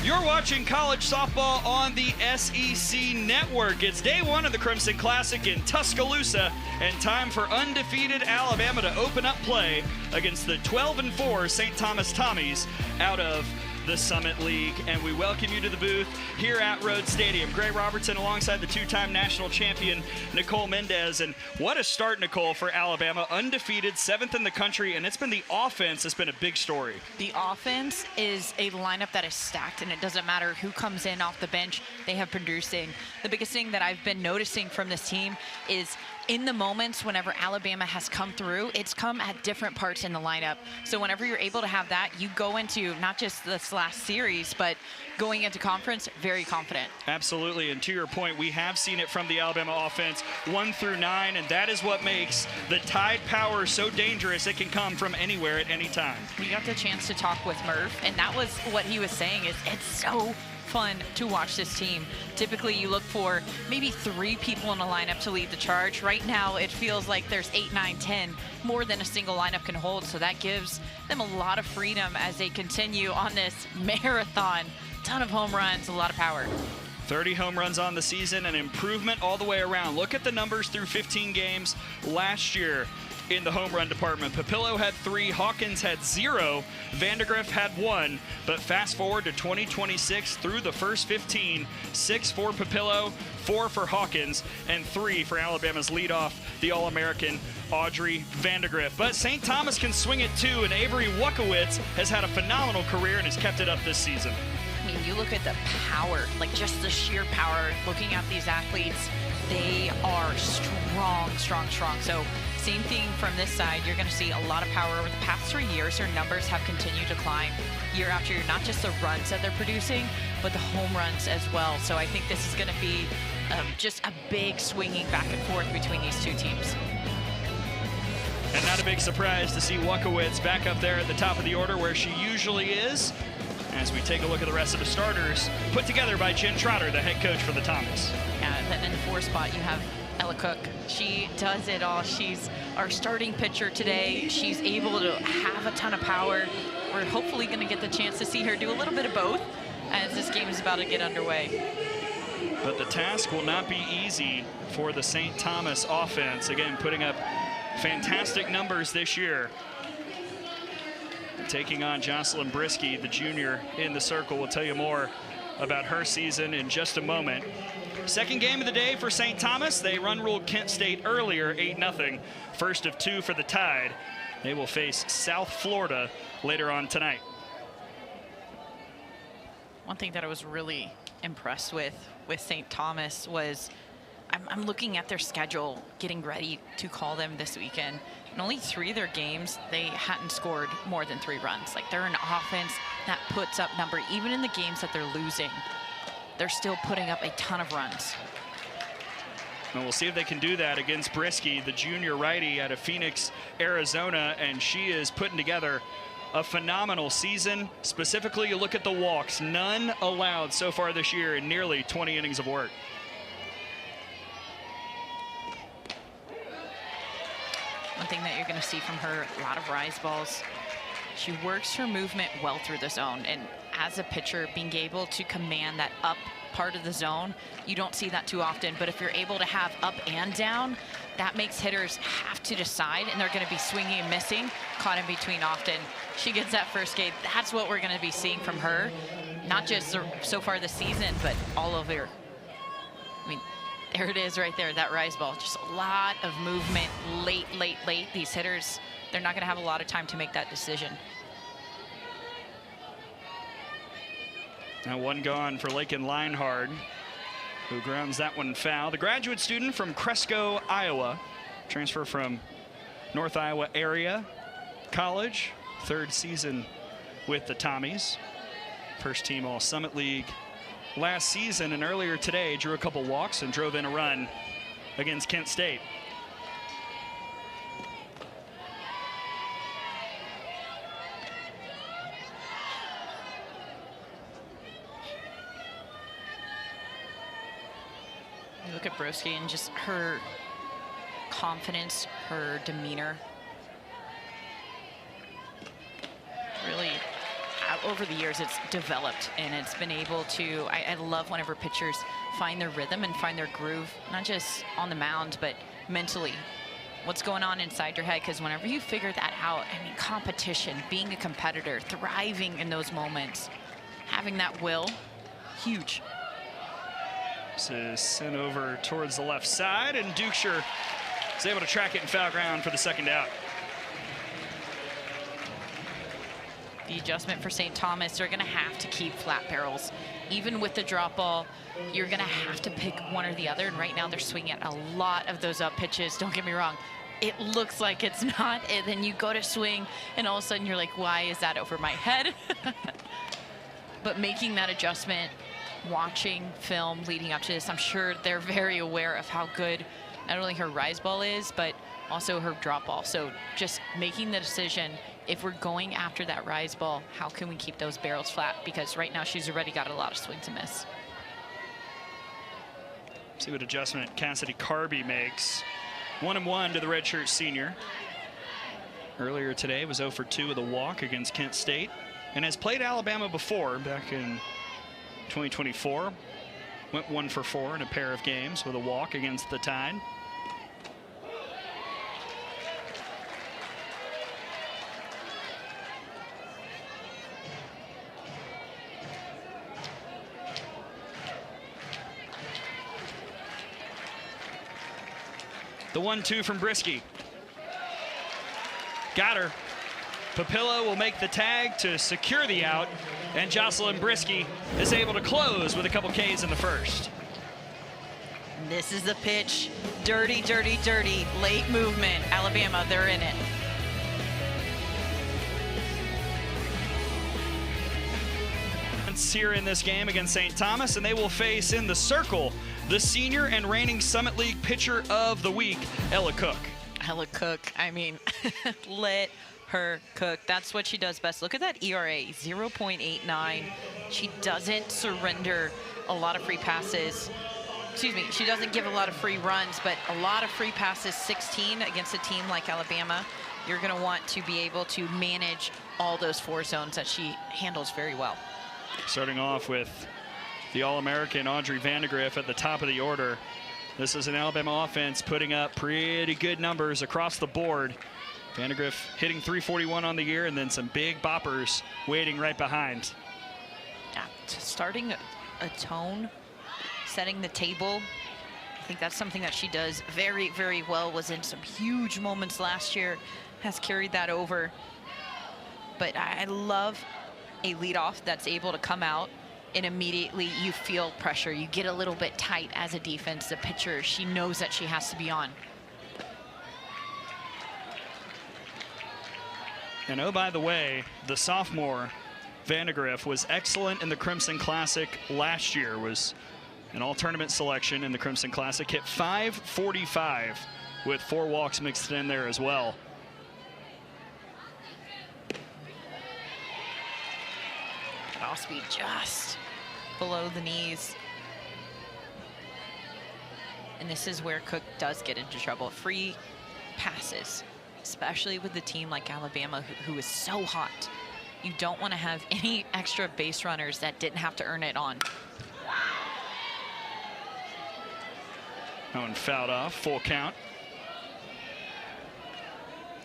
You're watching college softball on the SEC Network. It's day one of the Crimson Classic in Tuscaloosa, and time for undefeated Alabama to open up play against the 12-4 St. Thomas-Tommies out of the Summit League. And we welcome you to the booth here at Rhodes Stadium. Gray Robertson alongside the two-time national champion Nicole Mendez. And what a start, Nicole, for Alabama. Undefeated, 7th in the country, and it's been the offense that's been a big story. The offense is a lineup that is stacked, and it doesn't matter who comes in off the bench, they have producing. The biggest thing that I've been noticing from this team is in the moments whenever Alabama has come through, it's come at different parts in the lineup. So whenever you're able to have that, you go into not just this last series, but going into conference, very confident. Absolutely, and to your point, we have seen it from the Alabama offense 1 through 9, and that is what makes the Tide power so dangerous. It can come from anywhere at any time. We got the chance to talk with Murph, and that was what he was saying, is it's so fun to watch this team. Typically you look for maybe 3 people in a lineup to lead the charge. Right now it feels like there's 8, 9, 10 more than a single lineup can hold, so that gives them a lot of freedom as they continue on this marathon. Ton of home runs, a lot of power. 30 home runs on the season, an improvement all the way around. Look at the numbers through 15 games last year in the home run department. Papillo had 3, Hawkins had 0, Vandegrift had 1, but fast forward to 2026 through the first 15, 6 for Papillo, 4 for Hawkins, and 3 for Alabama's leadoff, the All-American Audrey Vandegrift. But St. Thomas can swing it too, and Avery Wuckowitz has had a phenomenal career and has kept it up this season. I mean, you look at the power, like just the sheer power, looking at these athletes, they are strong, strong, strong. So same thing from this side. You're going to see a lot of power. Over the past 3 years, their numbers have continued to climb year after year, not just the runs that they're producing, but the home runs as well. So I think this is going to be just a big swinging back and forth between these two teams. And not a big surprise to see Wuckowitz back up there at the top of the order where she usually is, as we take a look at the rest of the starters put together by Jen Trotter, the head coach for the Tommies. Yeah, and then in the 4th spot, you have Ella Cook. She does it all. She's our starting pitcher today. She's able to have a ton of power. We're hopefully going to get the chance to see her do a little bit of both as this game is about to get underway. But the task will not be easy for the St. Thomas offense. Again, putting up fantastic numbers this year. Taking on Jocelyn Brisky, the junior in the circle. We'll tell you more about her season in just a moment. Second game of the day for St. Thomas. They run-ruled Kent State earlier, 8-0. First of 2 for the Tide. They will face South Florida later on tonight. One thing that I was really impressed with St. Thomas was I'm looking at their schedule, getting ready to call them this weekend. In only 3 of their games, they hadn't scored more than 3 runs. Like, they're an offense that puts up number. Even in the games that they're losing, they're still putting up a ton of runs. And we'll see if they can do that against Brisky, the junior righty out of Phoenix, Arizona, and she is putting together a phenomenal season. Specifically, you look at the walks, none allowed so far this year in nearly 20 innings of work. One thing that you're going to see from her, a lot of rise balls. She works her movement well through the zone, and as a pitcher, being able to command that up part of the zone, you don't see that too often. But if you're able to have up and down, that makes hitters have to decide, and they're going to be swinging and missing, caught in between often. She gets that first gate. That's what we're going to be seeing from her, not just so far this season, but all over. I mean, there it is right there, that rise ball. Just a lot of movement late. These hitters, they're not going to have a lot of time to make that decision. Now 1 gone for Lakin Leinhard, who grounds that one foul. The graduate student from Cresco, Iowa, transfer from North Iowa area college, 3rd season with the Tommies. First team All Summit League last season, and earlier today drew a couple walks and drove in a run against Kent State. You look at Broski and just her confidence, her demeanor. Really over the years, it's developed, and it's been able to, I love whenever pitchers find their rhythm and find their groove, not just on the mound, but mentally. What's going on inside your head, because whenever you figure that out, I mean, competition, being a competitor, thriving in those moments, having that will, huge. This is sent over towards the left side, and Dukeshire is able to track it in foul ground for the second out. The adjustment for St. Thomas, they're going to have to keep flat barrels. Even with the drop ball, you're going to have to pick one or the other. And right now they're swinging at a lot of those up pitches. Don't get me wrong. It looks like it's not. And then you go to swing, and all of a sudden you're like, why is that over my head? But making that adjustment, watching film leading up to this, I'm sure they're very aware of how good not only her rise ball is, but also her drop ball. So just making the decision, if we're going after that rise ball, how can we keep those barrels flat? Because right now she's already got a lot of swings and miss. See what adjustment Cassidy Carby makes. 1-1 to the redshirt senior. Earlier today was 0 for 2 with a walk against Kent State, and has played Alabama before back in 2024. Went 1 for 4 in a pair of games with a walk against the Tide. The 1-2 from Brisky. Got her. Papillo will make the tag to secure the out, and Jocelyn Brisky is able to close with a couple Ks in the first. This is the pitch. Dirty, dirty, dirty. Late movement. Alabama, they're in it. Here in this game against St. Thomas, and they will face in the circle the senior and reigning Summit League pitcher of the week, Ella Cook. Ella Cook, I mean, let her cook. That's what she does best. Look at that ERA, 0.89. She doesn't surrender a lot of free passes. Excuse me, she doesn't give a lot of free runs, but a lot of free passes, 16 against a team like Alabama. You're going to want to be able to manage all those 4 zones that she handles very well. Starting off with the All-American Audrey Vandegrift at the top of the order. This is an Alabama offense putting up pretty good numbers across the board. Vandegrift hitting .341 on the year, and then some big boppers waiting right behind. Yeah, starting a tone, setting the table. I think that's something that she does very, very well. Was in some huge moments last year, has carried that over. But I love a leadoff that's able to come out and immediately you feel pressure. You get a little bit tight as a defense. The pitcher, she knows that she has to be on. And oh, by the way, the sophomore Vandegrift was excellent in the Crimson Classic last year. Was an all-tournament selection in the Crimson Classic. Hit .545 with 4 walks mixed in there as well. Off speed just below the knees. And this is where Cook does get into trouble. Free passes, especially with the team like Alabama, who is so hot. You don't want to have any extra base runners that didn't have to earn it on. That one fouled off, full count.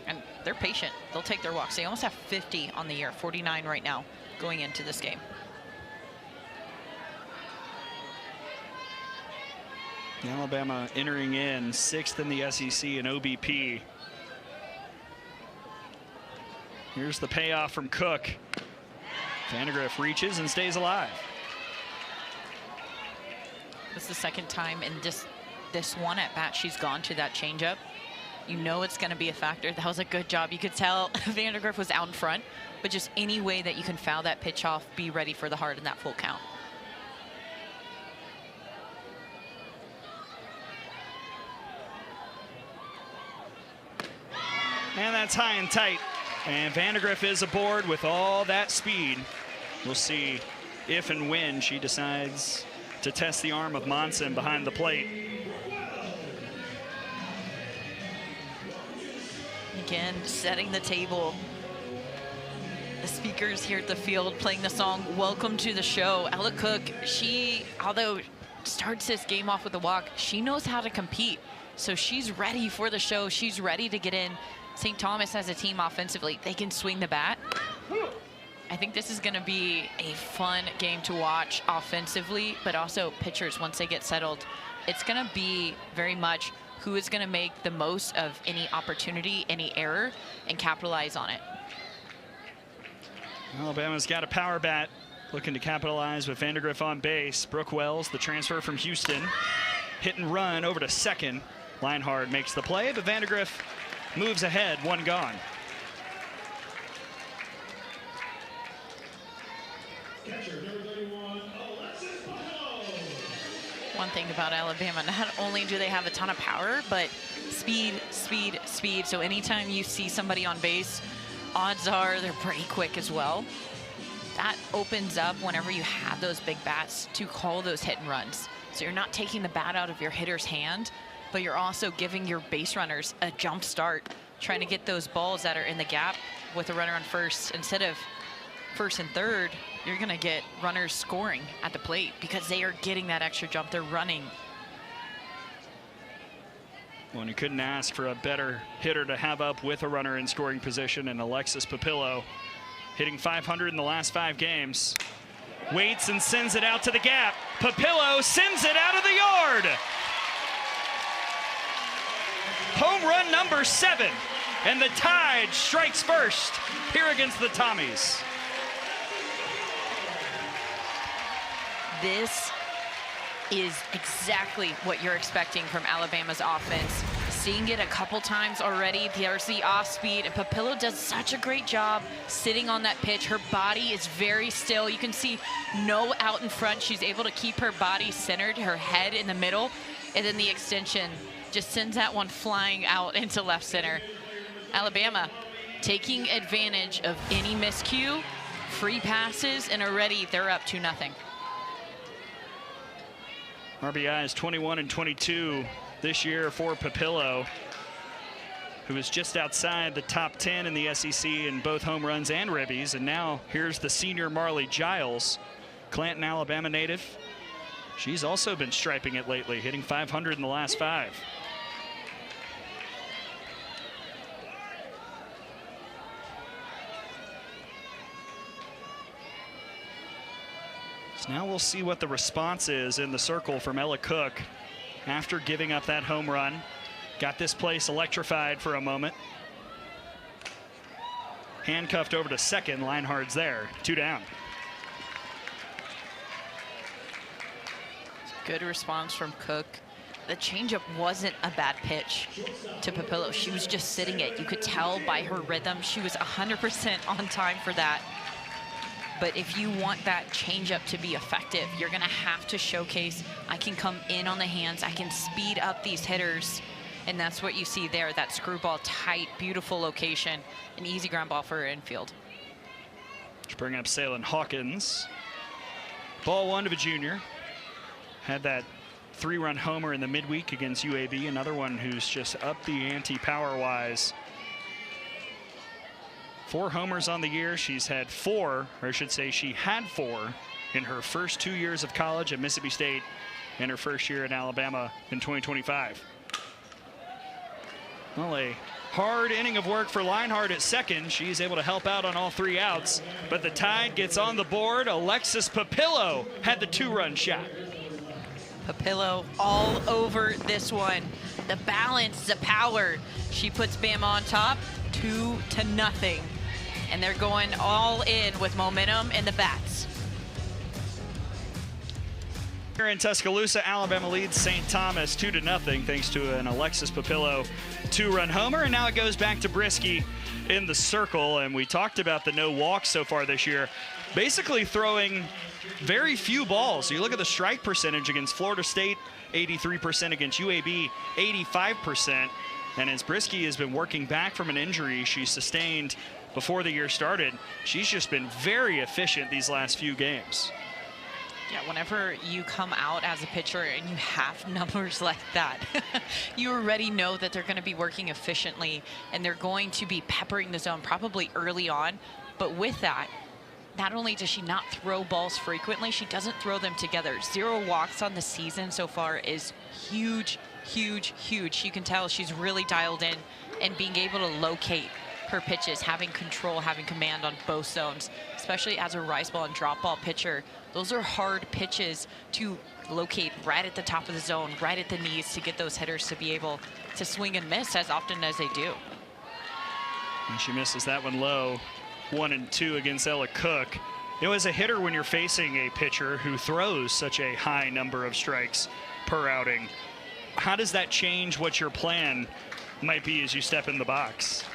And they're patient. They'll take their walks. They almost have 50 on the year, 49 right now going into this game. Alabama entering in 6th in the SEC in OBP. Here's the payoff from Cook. Vandegrift reaches and stays alive. This is the second time in just this one at bat she's gone to that changeup. You know it's going to be a factor. That was a good job. You could tell Vandegrift was out in front, but just any way that you can foul that pitch off, be ready for the hard in that full count. And that's high and tight. And Vandegrift is aboard with all that speed. We'll see if and when she decides to test the arm of Monson behind the plate. Again, setting the table. the speakers here at the field playing the song "Welcome to the Show." Ella Cook, she, although starts this game off with a walk, she knows how to compete. So she's ready for the show. She's ready to get in. St. Thomas as a team offensively, they can swing the bat. I think this is going to be a fun game to watch offensively, but also pitchers, once they get settled, it's going to be very much who is going to make the most of any opportunity, any error, and capitalize on it. Alabama's got a power bat looking to capitalize with Vandergriff on base. Brooke Wells, the transfer from Houston, hit and run over to second. Leinhard makes the play, but Vandergriff moves ahead, one gone. One thing about Alabama, not only do they have a ton of power, but speed, speed, speed. So anytime you see somebody on base, odds are they're pretty quick as well. That opens up whenever you have those big bats to call those hit and runs. So you're not taking the bat out of your hitter's hand, but you're also giving your base runners a jump start, trying to get those balls that are in the gap with a runner on first. Instead of first and third, you're going to get runners scoring at the plate because they are getting that extra jump. They're running. Well, and you couldn't ask for a better hitter to have up with a runner in scoring position, and Alexis Papillo hitting .500 in the last 5 games. Waits and sends it out to the gap. Papillo sends it out of the yard. Home run number 7, and the Tide strikes first here against the Tommies. This is exactly what you're expecting from Alabama's offense. Seeing it a couple times already. There's the off speed, and Papillo does such a great job sitting on that pitch. Her body is very still. You can see no out in front. She's able to keep her body centered, her head in the middle, and then the extension just sends that one flying out into left center. Alabama taking advantage of any miscue, free passes, and already they're up 2-0. RBIs 21 and 22 this year for Papillo, who is just outside the top 10 in the SEC in both home runs and ribbies. And now here's the senior Marley Giles, Clanton, Alabama native. She's also been striping it lately, hitting .500 in the last 5. So now we'll see what the response is in the circle from Ella Cook after giving up that home run. Got this place electrified for a moment. Handcuffed over to second. Leinhard's there. 2 down. Good response from Cook. The changeup wasn't a bad pitch to Papillo. She was just sitting it. You could tell by her rhythm. She was 100% on time for that. But if you want that changeup to be effective, you're going to have to showcase, I can come in on the hands, I can speed up these hitters. And that's what you see there, that screwball tight, beautiful location, an easy ground ball for her infield. Let's bring up Salyn Hawkins. Ball 1 to a junior. Had that 3-run homer in the midweek against UAB, another one who's just up the ante power-wise. 4 homers on the year. She's had 4, or I should say she had 4 in her first 2 years of college at Mississippi State and her first year in Alabama in 2025. Well, a hard inning of work for Leinhard at second. She's able to help out on all 3 outs, but the Tide gets on the board. Alexis Papillo had the 2-run shot. Papillo all over this one. The balance, the power. She puts Bama on top, 2-0. And they're going all in with momentum and the bats. Here in Tuscaloosa, Alabama leads St. Thomas 2-0 thanks to an Alexis Papillo 2-run homer. And now it goes back to Brisky in the circle. And we talked about the no walks so far this year. Basically throwing very few balls. You look at the strike percentage against Florida State, 83%, against UAB, 85%. And as Brisky has been working back from an injury she sustained before the year started, she's just been very efficient these last few games. Yeah, whenever you come out as a pitcher and you have numbers like that, you already know that they're going to be working efficiently and they're going to be peppering the zone probably early on. But with that, not only does she not throw balls frequently, she doesn't throw them together. 0 walks on the season so far is huge, huge, huge. You can tell she's really dialed in and being able to locate her pitches, having control, having command on both zones, especially as a rise ball and drop ball pitcher. Those are hard pitches to locate right at the top of the zone, right at the knees, to get those hitters to be able to swing and miss as often as they do. And she misses that one low. 1 and 2 against Ella Cook. You know, as a hitter, when you're facing a pitcher who throws such a high number of strikes per outing, how does that change what your plan might be as you step in the box?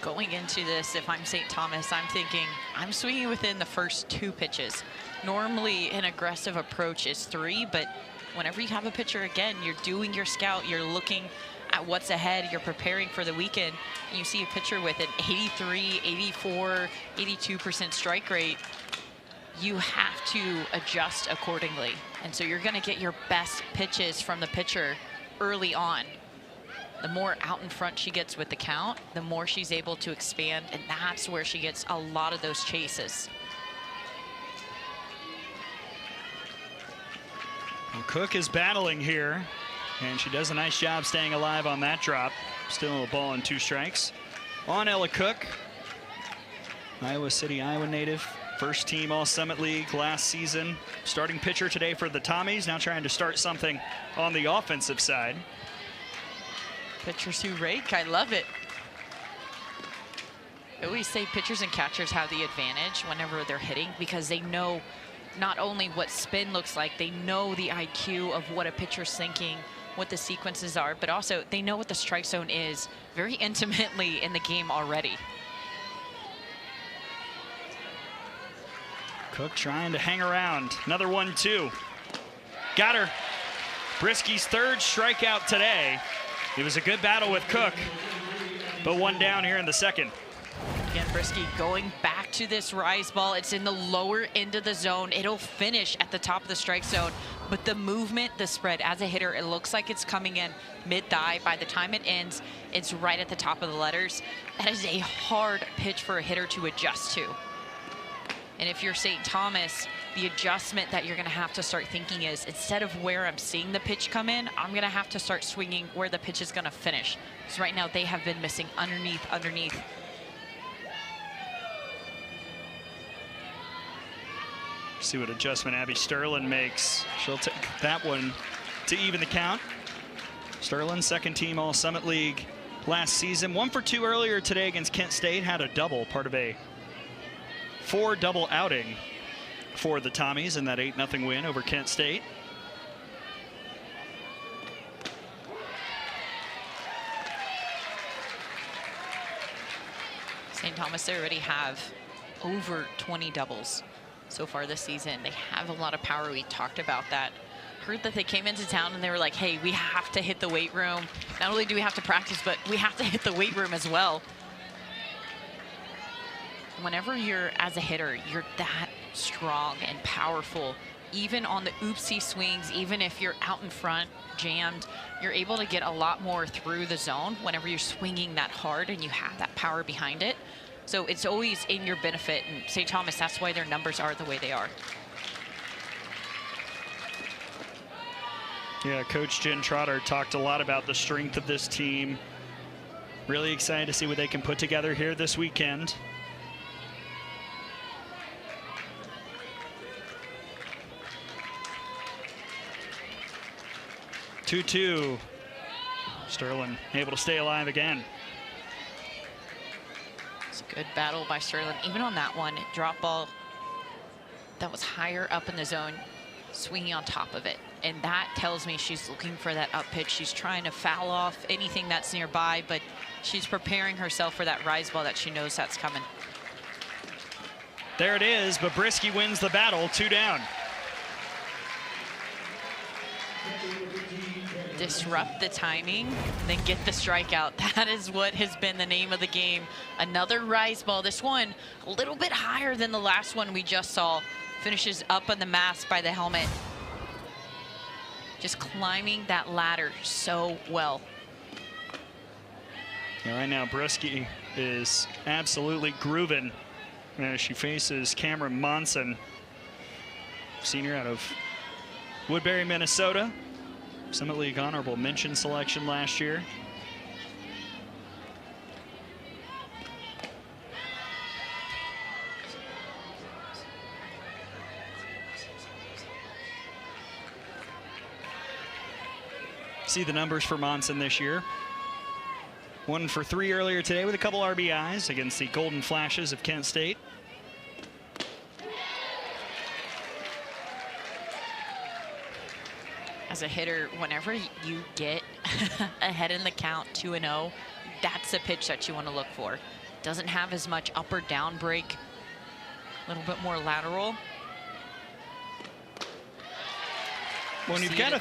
Going into this, if I'm St. Thomas, I'm thinking I'm swinging within the first 2 pitches. Normally an aggressive approach is 3, but whenever you have a pitcher, again, you're doing your scout, you're looking at what's ahead, you're preparing for the weekend, and you see a pitcher with an 83, 84, 82% strike rate, you have to adjust accordingly. And so you're going to get your best pitches from the pitcher early on. The more out in front she gets with the count, the more she's able to expand, and that's where she gets a lot of those chases. Well, Cook is battling here, and she does a nice job staying alive on that drop. Still a ball and 2 strikes on Ella Cook. Iowa City, Iowa native. First team All-Summit League last season. Starting pitcher today for the Tommies. Now trying to start something on the offensive side. Pitchers who rake, I love it. I always say pitchers and catchers have the advantage whenever they're hitting, because they know not only what spin looks like, they know the IQ of what a pitcher's thinking, what the sequences are, but also they know what the strike zone is very intimately in the game already. Cook trying to hang around. Another 1-2. Got her. Brisky's 3rd strikeout today. It was a good battle with Cook, but 1 down here in the 2nd. Again, Brisky going back to this rise ball. It's in the lower end of the zone. It'll finish at the top of the strike zone, but the movement, the spread as a hitter, it looks like it's coming in mid-thigh. By the time it ends, it's right at the top of the letters. That is a hard pitch for a hitter to adjust to. And if you're St. Thomas, the adjustment that you're going to have to start thinking is, instead of where I'm seeing the pitch come in, I'm going to have to start swinging where the pitch is going to finish. Because right now they have been missing underneath. See what adjustment Abby Sterling makes. She'll take that one to even the count. Sterling, 2nd team All-Summit League last season. 1 for 2 earlier today against Kent State. Had a double, part of a 4-double outing for the Tommies in that 8-0 win over Kent State. St. Thomas, they already have over 20 doubles so far this season. They have a lot of power. We talked about that. Heard that they came into town and they were like, hey, we have to hit the weight room. Not only do we have to practice, but we have to hit the weight room as well. Whenever you're, as a hitter, you're that strong and powerful, even on the oopsie swings, even if you're out in front, jammed, you're able to get a lot more through the zone whenever you're swinging that hard and you have that power behind it. So it's always in your benefit. And St. Thomas, that's why their numbers are the way they are. Yeah, Coach Jen Trotter talked a lot about the strength of this team. Really excited to see what they can put together here this weekend. Two-two. Sterling able to stay alive again. It's a good battle by Sterling. Even on that one, drop ball that was higher up in the zone, swinging on top of it. And that tells me she's looking for that up pitch. She's trying to foul off anything that's nearby, but she's preparing herself for that rise ball that she knows that's coming. There it is, but Brisky wins the battle, 2 down. Disrupt the timing, then get the strikeout. That is what has been the name of the game. Another rise ball. This one a little bit higher than the last one we just saw. Finishes up on the mask by the helmet. Just climbing that ladder so well. Right now, Brusky is absolutely grooving as she faces Cameron Monson, senior out of Woodbury, Minnesota. Summit League honorable mention selection last year. See the numbers for Monson this year. 1 for 3 earlier today with a couple RBIs against the Golden Flashes of Kent State. As a hitter, whenever you get ahead in the count 2-0, that's the pitch that you want to look for. Doesn't have as much up or down break, a little bit more lateral. Well, you've got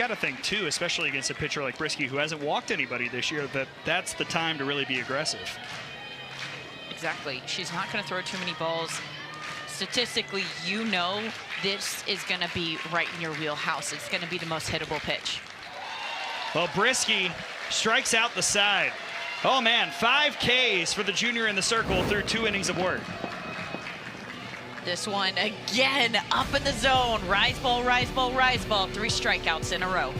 to think too, especially against a pitcher like Brisky, who hasn't walked anybody this year, that's the time to really be aggressive. Exactly. She's not going to throw too many balls. Statistically, you know this is going to be right in your wheelhouse. It's going to be the most hittable pitch. Well, Brisky strikes out the side. Oh, man, 5 Ks for the junior in the circle through 2 innings of work. This one again up in the zone. Rise ball, rise ball, rise ball. 3 strikeouts in a row.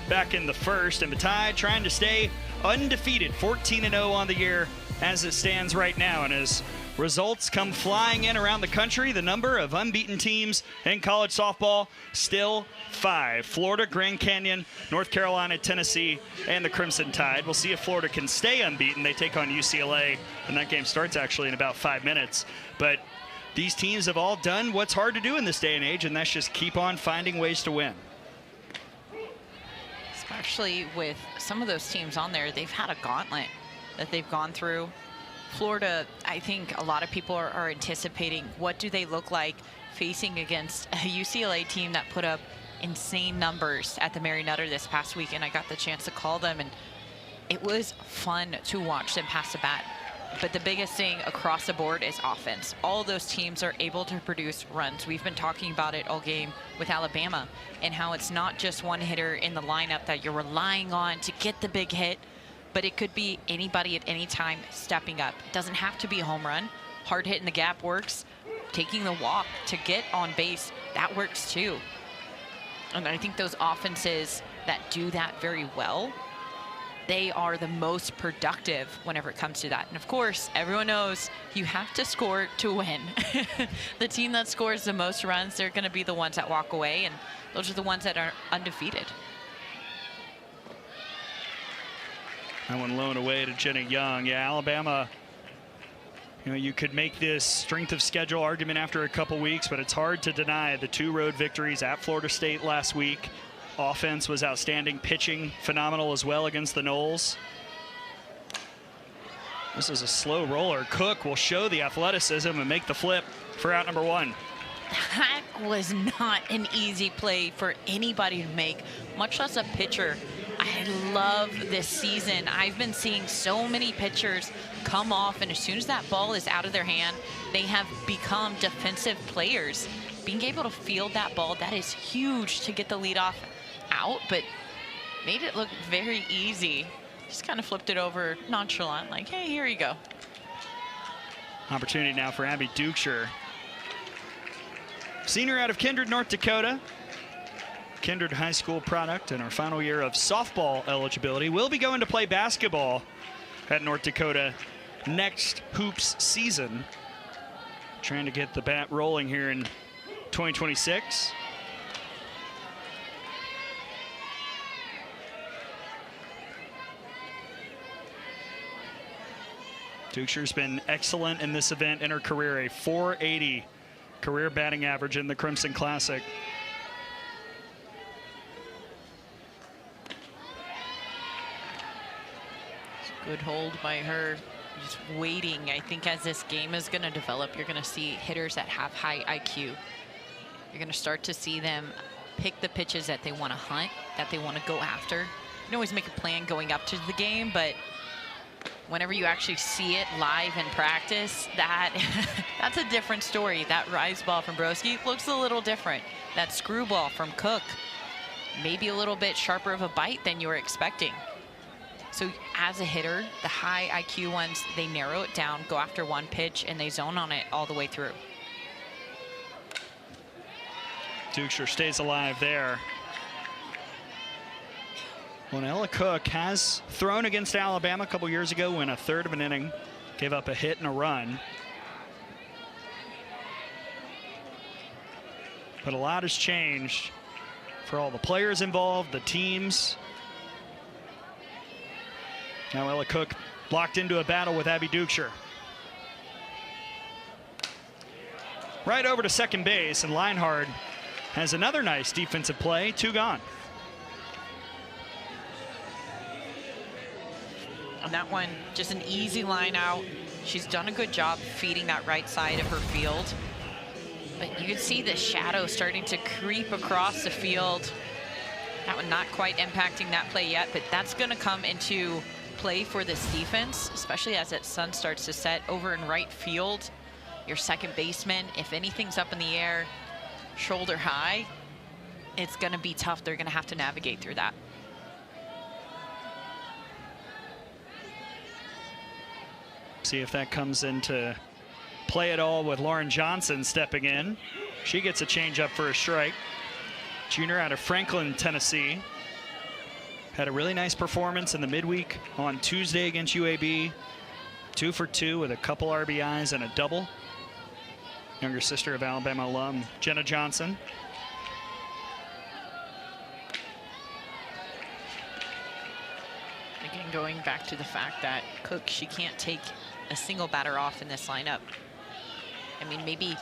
Back in the first, and Bataille trying to stay undefeated, 14-0 on the year as it stands right now. And as results come flying in around the country, the number of unbeaten teams in college softball still 5. Florida, Grand Canyon, North Carolina, Tennessee, and the Crimson Tide. We'll see if Florida can stay unbeaten. They take on UCLA, and that game starts actually in about 5 minutes. But these teams have all done what's hard to do in this day and age, and that's just keep on finding ways to win. Especially with some of those teams on there, they've had a gauntlet that they've gone through. Florida, I think a lot of people are anticipating what do they look like facing against a UCLA team that put up insane numbers at the Mary Nutter this past week, and I got the chance to call them, and it was fun to watch them pass the bat. But the biggest thing across the board is offense. All those teams are able to produce runs. We've been talking about it all game with Alabama and how it's not just one hitter in the lineup that you're relying on to get the big hit, but it could be anybody at any time stepping up. It doesn't have to be a home run. Hard hit in the gap works. Taking the walk to get on base, that works too. And I think those offenses that do that very well, they are the most productive whenever it comes to that. And of course, everyone knows you have to score to win. The team that scores the most runs, they're going to be the ones that walk away, and those are the ones that are undefeated. That one low and away to Jenna Young. Yeah, Alabama, you know, you could make this strength of schedule argument after a couple weeks, but it's hard to deny the 2 road victories at Florida State last week. Offense was outstanding, pitching phenomenal as well against the Noles. This is a slow roller. Cook will show the athleticism and make the flip for out number 1. That was not an easy play for anybody to make, much less a pitcher. I love this season. I've been seeing so many pitchers come off, and as soon as that ball is out of their hand, they have become defensive players. Being able to field that ball, that is huge to get the leadoff out, but made it look very easy. Just kind of flipped it over nonchalant, like, hey, here you go. Opportunity now for Abby Dukeshire. Senior out of Kindred, North Dakota. Kindred High School product in our final year of softball eligibility. Will be going to play basketball at North Dakota next hoops season. Trying to get the bat rolling here in 2026. Dukeshire's been excellent in this event in her career, a .480 career batting average in the Crimson Classic. Good hold by her, just waiting. I think as this game is going to develop, you're going to see hitters that have high IQ. You're going to start to see them pick the pitches that they want to hunt, that they want to go after. You can always make a plan going up to the game, but whenever you actually see it live in practice, that's a different story. That rise ball from Broski looks a little different. That screwball from Cook maybe a little bit sharper of a bite than you were expecting. So as a hitter, the high IQ ones, they narrow it down, go after one pitch, and they zone on it all the way through. Duchscher stays alive there. Well, Ella Cook has thrown against Alabama a couple years ago when a third of an inning gave up a hit and a run. But a lot has changed for all the players involved, the teams. Now Ella Cook locked into a battle with Abby Duchscher. Right over to second base, and Leinhard has another nice defensive play. 2 gone. On that one, just an easy line out. She's done a good job feeding that right side of her field. But you can see the shadow starting to creep across the field. That one not quite impacting that play yet, but that's going to come into play for this defense, especially as that sun starts to set over in right field. Your second baseman, if anything's up in the air, shoulder high, it's going to be tough. They're going to have to navigate through that. See if that comes into play at all with Lauren Johnson stepping in. She gets a changeup for a strike. Junior out of Franklin, Tennessee. Had a really nice performance in the midweek on Tuesday against UAB. 2 for 2 with a couple RBIs and a double. Younger sister of Alabama alum Jenna Johnson. Again, going back to the fact that Cook, she can't take a single batter off in this lineup. I mean, maybe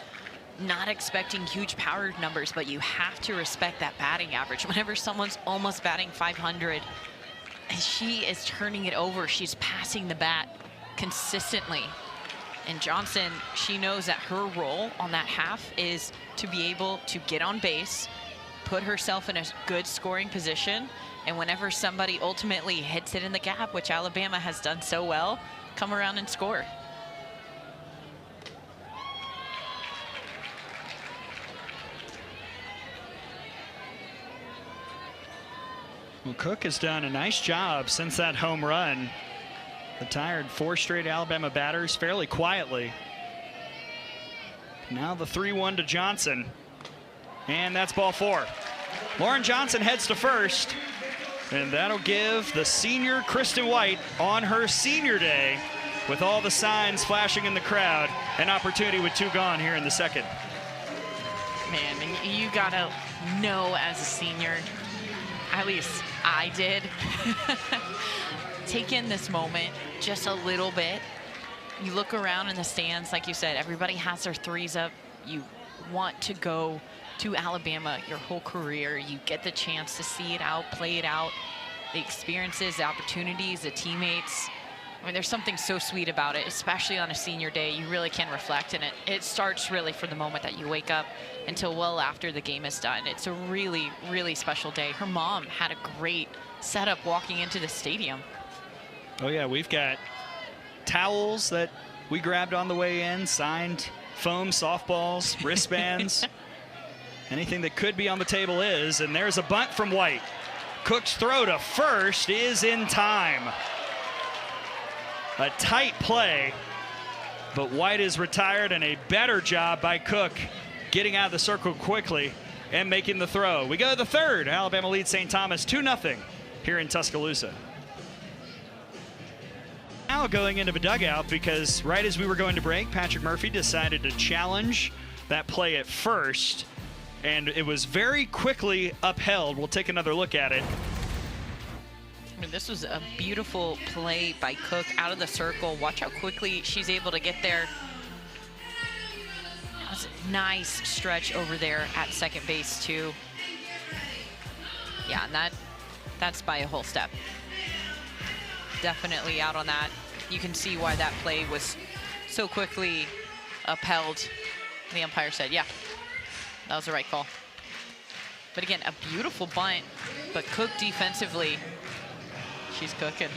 not expecting huge power numbers, but you have to respect that batting average. Whenever someone's almost batting 500, she is turning it over. She's passing the bat consistently. And Johnson, she knows that her role on that half is to be able to get on base, put herself in a good scoring position, and whenever somebody ultimately hits it in the gap, which Alabama has done so well, come around and score. Well, Cook has done a nice job since that home run. Retired 4 straight Alabama batters fairly quietly. Now the 3-1 to Johnson. And that's ball 4. Lauren Johnson heads to first. And that'll give the senior Kristen White on her senior day, with all the signs flashing in the crowd, an opportunity with 2 gone here in the second. Man, you gotta know as a senior, at least I did, take in this moment just a little bit. You look around in the stands, like you said, everybody has their 3s up. You want to go to Alabama your whole career. You get the chance to see it out, play it out, the experiences, the opportunities, the teammates. I mean, there's something so sweet about it, especially on a senior day. You really can reflect, and it starts really from the moment that you wake up until well after the game is done. It's a really, really special day. Her mom had a great setup walking into the stadium. Oh yeah, we've got towels that we grabbed on the way in, signed foam softballs, wristbands. Anything that could be on the table is, and there's a bunt from White. Cook's throw to first is in time. A tight play, but White is retired, and a better job by Cook getting out of the circle quickly and making the throw. We go to the third. Alabama leads St. Thomas 2-0 here in Tuscaloosa. Now going into the dugout, because right as we were going to break, Patrick Murphy decided to challenge that play at first, and it was very quickly upheld. We'll take another look at it. I mean, this was a beautiful play by Cook out of the circle. Watch how quickly she's able to get there. That was a nice stretch over there at second base, too. Yeah, and that's by a whole step. Definitely out on that. You can see why that play was so quickly upheld. The umpire said, yeah, that was the right call. But again, a beautiful bunt, but Cook defensively, she's cooking.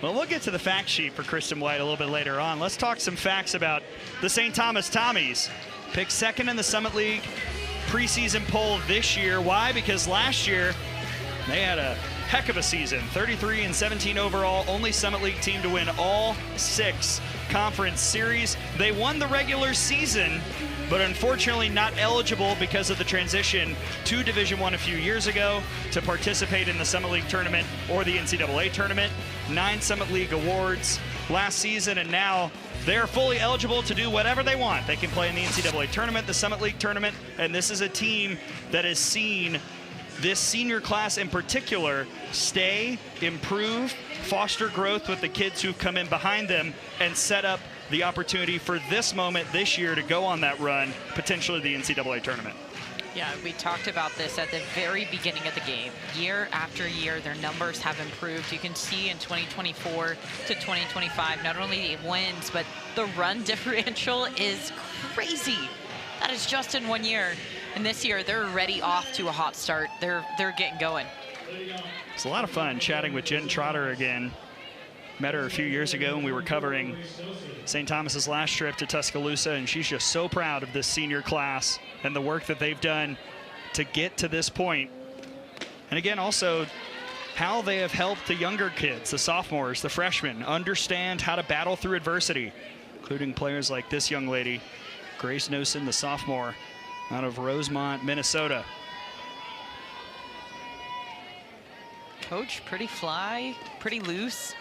Well, we'll get to the fact sheet for Kristen White a little bit later on. Let's talk some facts about the St. Thomas Tommies. Picked second in the Summit League preseason poll this year. Why? Because last year they had a heck of a season. 33-17 overall, only Summit League team to win all 6 conference series. They won the regular season, but unfortunately not eligible because of the transition to Division I a few years ago to participate in the Summit League tournament or the NCAA tournament. 9 Summit League awards last season, and now they're fully eligible to do whatever they want. They can play in the NCAA tournament, the Summit League tournament, and this is a team that has seen this senior class in particular stay, improve, foster growth with the kids who've come in behind them, and set up the opportunity for this moment this year to go on that run, potentially the NCAA tournament. Yeah, we talked about this at the very beginning of the game. Year after year, their numbers have improved. You can see in 2024 to 2025, not only the wins, but the run differential is crazy. That is just in 1 year. And this year, they're already off to a hot start. They're getting going. It's a lot of fun chatting with Jen Trotter again. Met her a few years ago when we were covering St. Thomas's last trip to Tuscaloosa, and she's just so proud of this senior class and the work that they've done to get to this point. And again, also how they have helped the younger kids, the sophomores, the freshmen, understand how to battle through adversity, including players like this young lady, Grace Nosen, the sophomore out of Rosemont, Minnesota. Coach, pretty fly, pretty loose.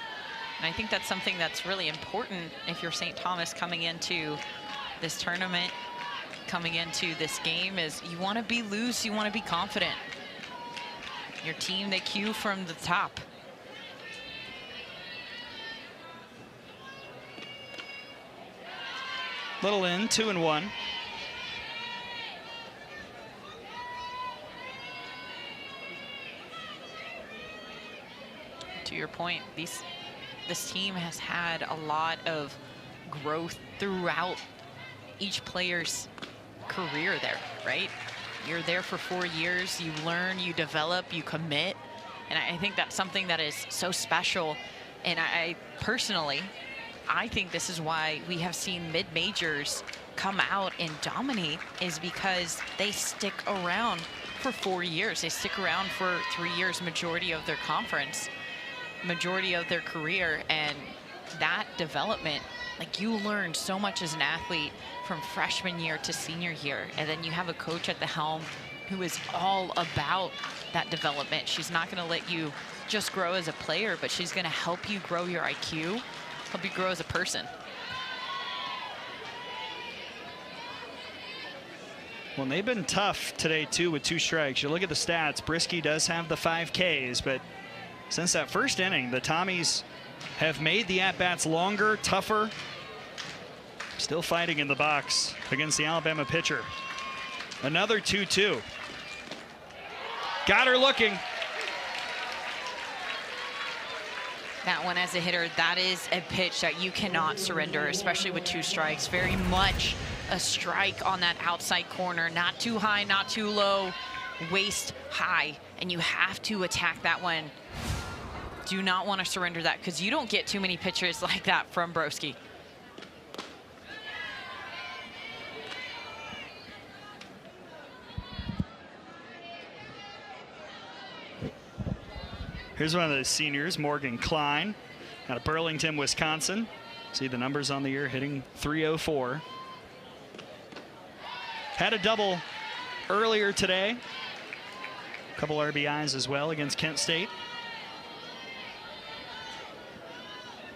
And I think that's something that's really important if you're St. Thomas coming into this tournament, coming into this game, is you want to be loose, you want to be confident. Your team, they cue from the top. Little in, 2-1. To your point, this team has had a lot of growth throughout each player's career there, right? You're there for 4 years, you learn, you develop, you commit. And I think that's something that is so special. And I personally, I think this is why we have seen mid-majors come out and dominate, is because they stick around for 4 years. They stick around for 3 years, majority of their conference, majority of their career. And that development, like, you learn so much as an athlete from freshman year to senior year. And then you have a coach at the helm who is all about that development. She's not going to let you just grow as a player, but she's going to help you grow your IQ, help you grow as a person. Well, they've been tough today, too, with 2 strikes. You look at the stats, Brisky does have the 5 Ks, but since that first inning, the Tommies have made the at-bats longer, tougher, still fighting in the box against the Alabama pitcher. Another 2-2. Got her looking. That one, as a hitter, that is a pitch that you cannot surrender, especially with 2 strikes. Very much a strike on that outside corner. Not too high, not too low, waist high. And you have to attack that one. Do not want to surrender that, because you don't get too many pitches like that from Broski. Here's one of the seniors, Morgan Klein, out of Burlington, Wisconsin. See the numbers on the year, hitting .304. Had a double earlier today. A couple RBIs as well against Kent State.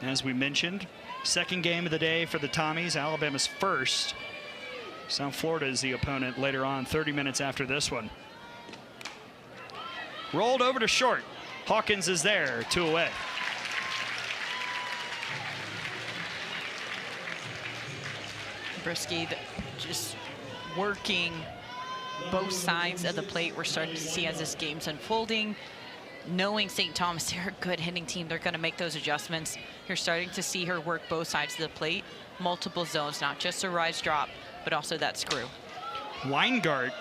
As we mentioned, second game of the day for the Tommies, Alabama's first. South Florida is the opponent later on, 30 minutes after this one. Rolled over to short. Hawkins is there, 2 away. Brisky just working both sides of the plate. We're starting to see as this game's unfolding. Knowing St. Thomas, they're a good hitting team, they're going to make those adjustments. You're starting to see her work both sides of the plate, multiple zones, not just a rise drop, but also that screw. Weingart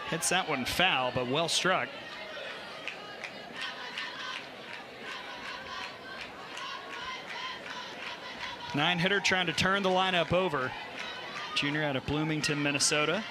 hits that one foul, but well struck. Nine-hitter trying to turn the lineup over. Junior out of Bloomington, Minnesota.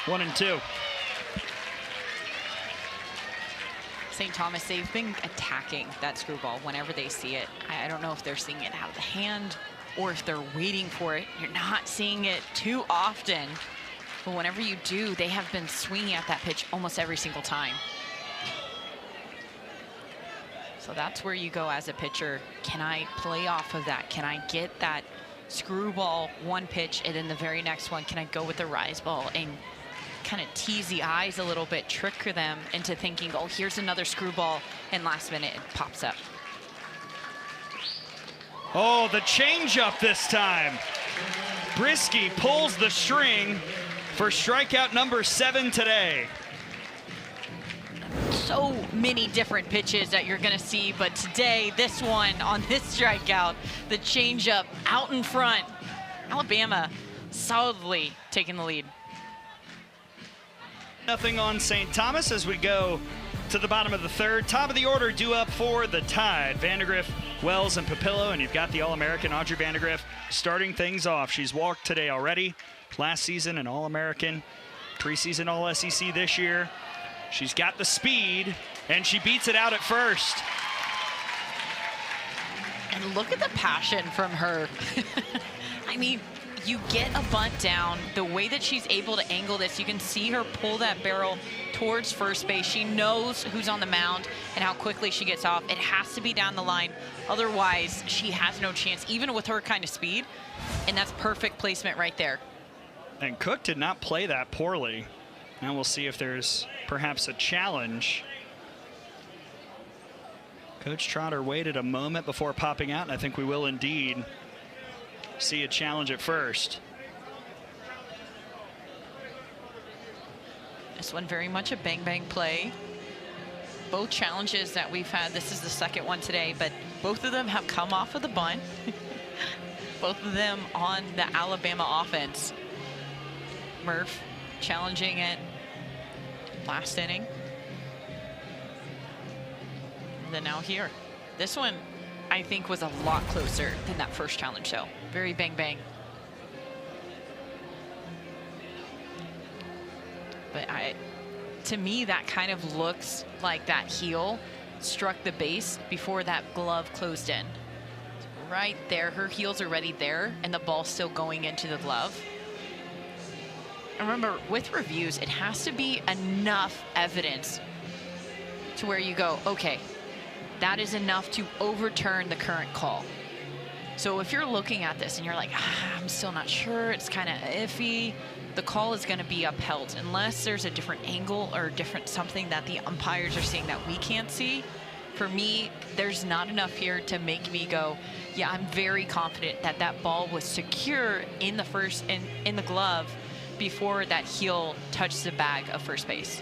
1-2. St. Thomas, they've been attacking that screw ball whenever they see it. I don't know if they're seeing it out of the hand or if they're waiting for it. You're not seeing it too often, but whenever you do, they have been swinging at that pitch almost every single time. So that's where you go as a pitcher. Can I play off of that? Can I get that screwball one pitch, and then the very next one, can I go with the rise ball and kind of tease the eyes a little bit, trick them into thinking, oh, here's another screwball, and last minute it pops up. Oh, the changeup this time. Brisky pulls the string for strikeout number 7 today. So many different pitches that you're going to see, but today, this one on this strikeout, the changeup out in front. Alabama solidly taking the lead. Nothing on St. Thomas as we go to the bottom of the third. Top of the order due up for the Tide. Vandegrift, Wells, and Papillo, and you've got the All-American Audrey Vandegrift starting things off. She's walked today already. Last season an All-American, preseason All-SEC this year. She's got the speed, and she beats it out at first. And look at the passion from her. I mean, you get a bunt down. The way that she's able to angle this, you can see her pull that barrel towards first base. She knows who's on the mound and how quickly she gets off. It has to be down the line. Otherwise, she has no chance, even with her kind of speed. And that's perfect placement right there. And Cook did not play that poorly. Now we'll see if there's perhaps a challenge. Coach Trotter waited a moment before popping out, and I think we will indeed see a challenge at first. This one very much a bang-bang play. Both challenges that we've had, this is the second one today, but both of them have come off of the bunt. Both of them on the Alabama offense. Murph challenging it last inning. And then now here. This one, I think, was a lot closer than that first challenge, though. Very bang-bang. But to me, that kind of looks like that heel struck the base before that glove closed in. Right there, her heels are already there, and the ball's still going into the glove. And remember, with reviews, it has to be enough evidence to where you go, okay, that is enough to overturn the current call. So if you're looking at this and you're like, I'm still not sure, it's kind of iffy, the call is going to be upheld unless there's a different angle or different something that the umpires are seeing that we can't see. For me, there's not enough here to make me go, yeah, I'm very confident that that ball was secure in the first, in the glove, before that heel touched the bag of first base.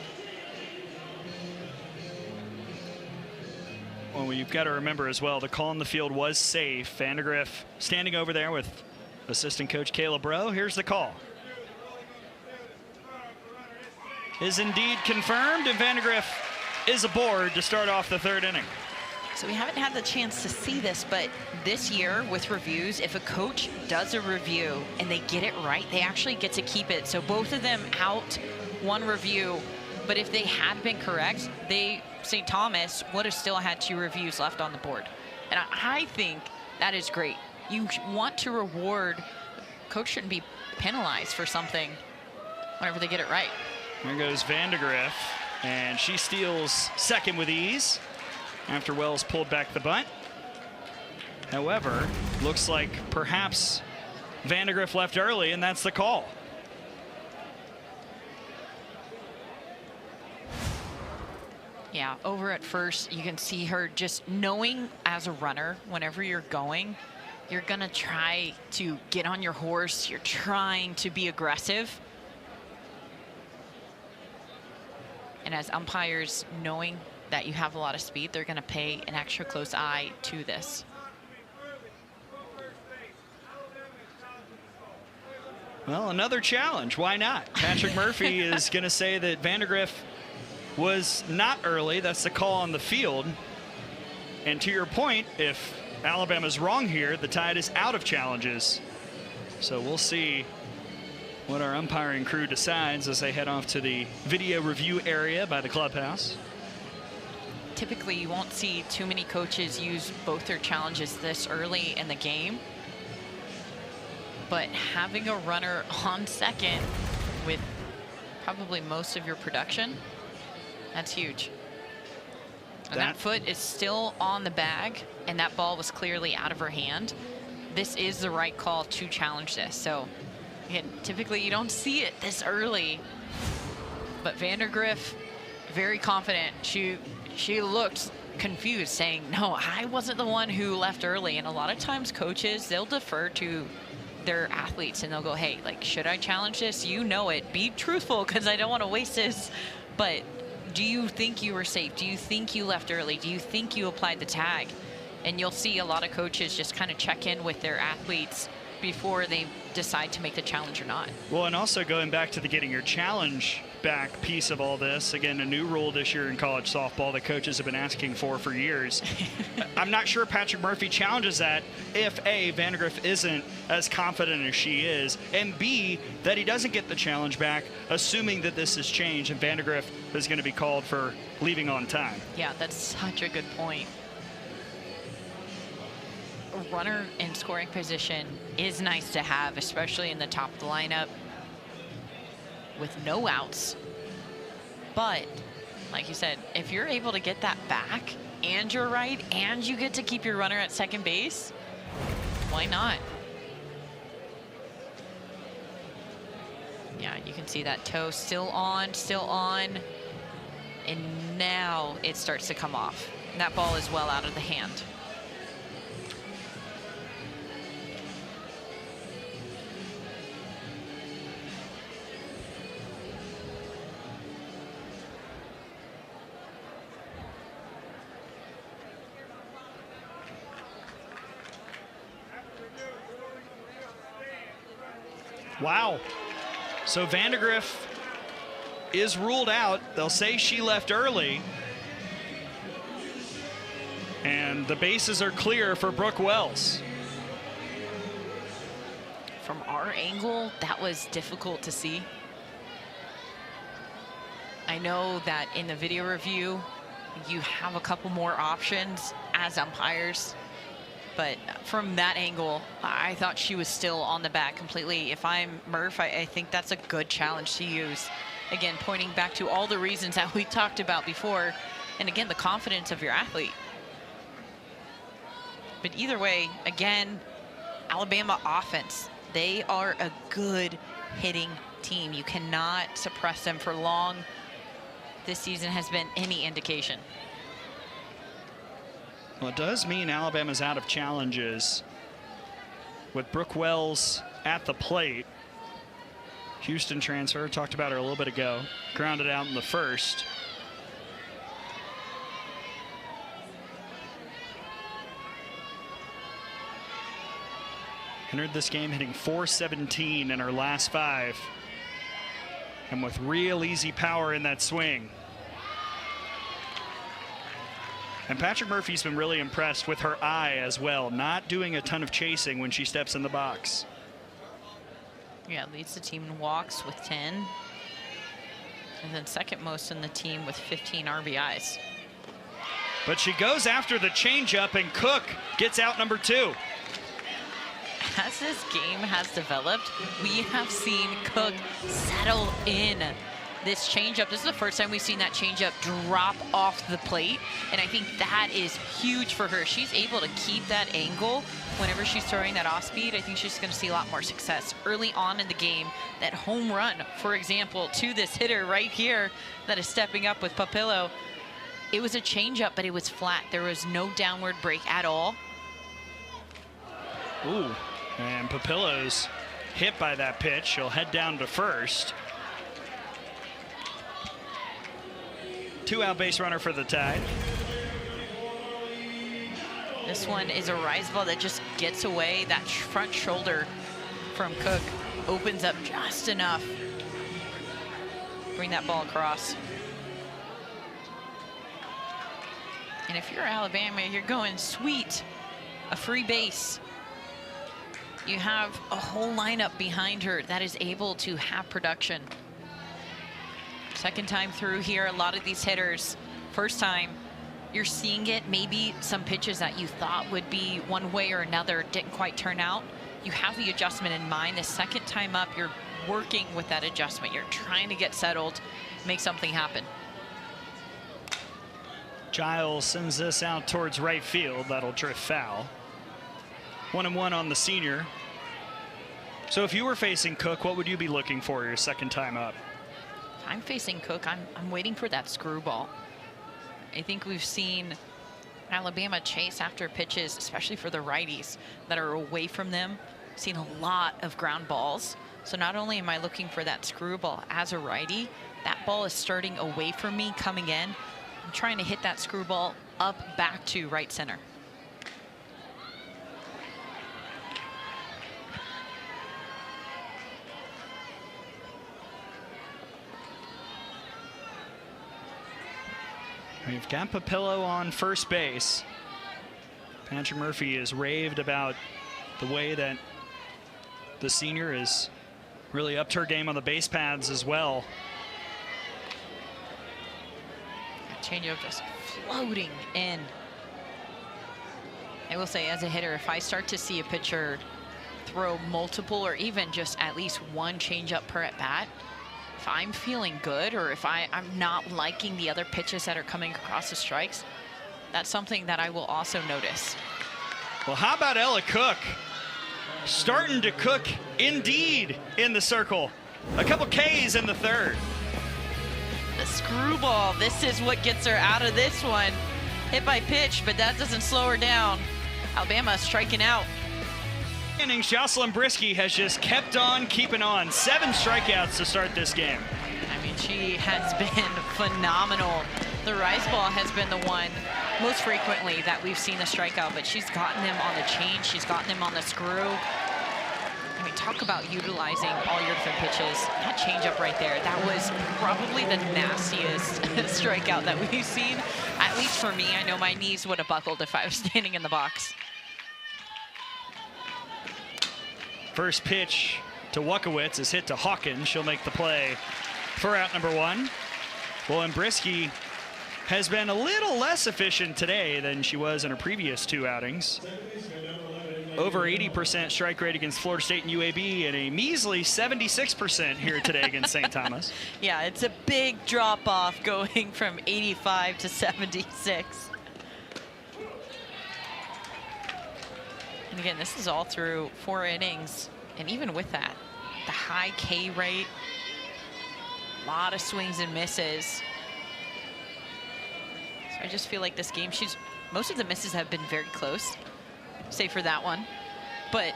Well, you've got to remember as well, the call on the field was safe. Vandegrift standing over there with assistant coach Kayla Bro. Here's the call. Is indeed confirmed, and Vandegrift is aboard to start off the third inning. So we haven't had the chance to see this, but this year with reviews, if a coach does a review and they get it right, they actually get to keep it. So both of them out one review, but if they had been correct, St. Thomas would have still had 2 reviews left on the board. And I think that is great. You want to reward, coach shouldn't be penalized for something whenever they get it right. There goes Vandegrift, and she steals second with ease after Wells pulled back the bunt. However, looks like perhaps Vandegrift left early, and that's the call. Yeah, over at first, you can see her just knowing as a runner, whenever you're going, you're going to try to get on your horse. You're trying to be aggressive. And as umpires, knowing that you have a lot of speed, they're going to pay an extra close eye to this. Well, another challenge. Why not? Patrick Murphy is going to say that Vandegrift was not early. That's the call on the field. And to your point, if Alabama's wrong here, the Tide is out of challenges. So we'll see what our umpiring crew decides as they head off to the video review area by the clubhouse. Typically, you won't see too many coaches use both their challenges this early in the game. But having a runner on second with probably most of your production, that's huge. And that foot is still on the bag, and that ball was clearly out of her hand. This is the right call to challenge this. So, again, typically you don't see it this early. But Vandergriff, very confident. She looked confused, saying, no, I wasn't the one who left early. And a lot of times coaches, they'll defer to their athletes and they'll go, hey, like, should I challenge this? You know it. Be truthful, because I don't want to waste this. But do you think you were safe? Do you think you left early? Do you think you applied the tag? And you'll see a lot of coaches just kind of check in with their athletes before they decide to make the challenge or not. Well, and also going back to the getting your challenge back piece of all this, again, a new rule this year in college softball that coaches have been asking for years. I'm not sure Patrick Murphy challenges that if A, Vandergriff isn't as confident as she is, and B, that he doesn't get the challenge back, assuming that this has changed and Vandergriff is going to be called for leaving on time. Yeah, that's such a good point. A runner in scoring position is nice to have, especially in the top of the lineup with no outs. But like you said, if you're able to get that back and you're right and you get to keep your runner at second base, why not? Yeah, you can see that toe still on, and now it starts to come off. And that ball is well out of the hand. Wow. So Vandergriff is ruled out. They'll say she left early. And the bases are clear for Brooke Wells. From our angle, that was difficult to see. I know that in the video review, you have a couple more options as umpires. But from that angle, I thought she was still on the bat completely. If I'm Murph, I think that's a good challenge to use. Again, pointing back to all the reasons that we talked about before. And again, the confidence of your athlete. But either way, again, Alabama offense, they are a good hitting team. You cannot suppress them for long. This season has been any indication. Well, it does mean Alabama's out of challenges with Brooke Wells at the plate. Houston transfer, talked about her a little bit ago, grounded out in the first. Entered this game hitting .417 in her last 5. And with real easy power in that swing. And Patrick Murphy's been really impressed with her eye as well, not doing a ton of chasing when she steps in the box. Yeah, leads the team in walks with 10. And then second most in the team with 15 RBIs. But she goes after the changeup, and Cook gets out number 2. As this game has developed, we have seen Cook settle in this changeup. This is the first time we've seen that changeup drop off the plate, and I think that is huge for her. She's able to keep that angle whenever she's throwing that off speed. I think she's going to see a lot more success early on in the game. That home run, for example, to this hitter right here that is stepping up with Papillo. It was a changeup, but it was flat. There was no downward break at all. Ooh, and Papillo's hit by that pitch. She'll head down to first. 2-out base runner for the Tide. This one is a rise ball that just gets away. That front shoulder from Cook opens up just enough. Bring that ball across. And if you're Alabama, you're going sweet. A free base. You have a whole lineup behind her that is able to have production. Second time through here, a lot of these hitters, first time, you're seeing it. Maybe some pitches that you thought would be one way or another didn't quite turn out. You have the adjustment in mind. The second time up, you're working with that adjustment. You're trying to get settled, make something happen. Giles sends this out towards right field. That'll drift foul. 1-1 on the senior. So if you were facing Cook, what would you be looking for your second time up? If I'm facing Cook, I'm waiting for that screwball. I think we've seen Alabama chase after pitches, especially for the righties that are away from them. Seen a lot of ground balls. So not only am I looking for that screwball as a righty, that ball is starting away from me, coming in. I'm trying to hit that screwball up back to right center. We've got Papillo on first base. Patrick Murphy has raved about the way that the senior has really upped her game on the base pads as well. That changeup just floating in. I will say, as a hitter, if I start to see a pitcher throw multiple or even just at least one changeup per at bat, if I'm feeling good or if I'm not liking the other pitches that are coming across the strikes, that's something that I will also notice. Well, how about Ella Cook? Starting to cook indeed in the circle. A couple Ks in the third. The screwball, this is what gets her out of this one. Hit by pitch, but that doesn't slow her down. Alabama striking out. Innings, Jocelyn Brisky has just kept on keeping on. 7 strikeouts to start this game. I mean, she has been phenomenal. The rise ball has been the one most frequently that we've seen a strikeout, but she's gotten them on the change. She's gotten them on the screw. I mean, talk about utilizing all your different pitches. That changeup right there, that was probably the nastiest strikeout that we've seen. At least for me, I know my knees would have buckled if I was standing in the box. First pitch to Wuckowitz is hit to Hawkins. She'll make the play for out number 1. Well, and Brisky has been a little less efficient today than she was in her previous 2 outings. Over 80% strike rate against Florida State and UAB and a measly 76% here today against St. Thomas. Yeah, it's a big drop off going from 85 to 76. And again, this is all through 4 innings. And even with that, the high K rate, a lot of swings and misses. So I just feel like this game, most of the misses have been very close, save for that one. But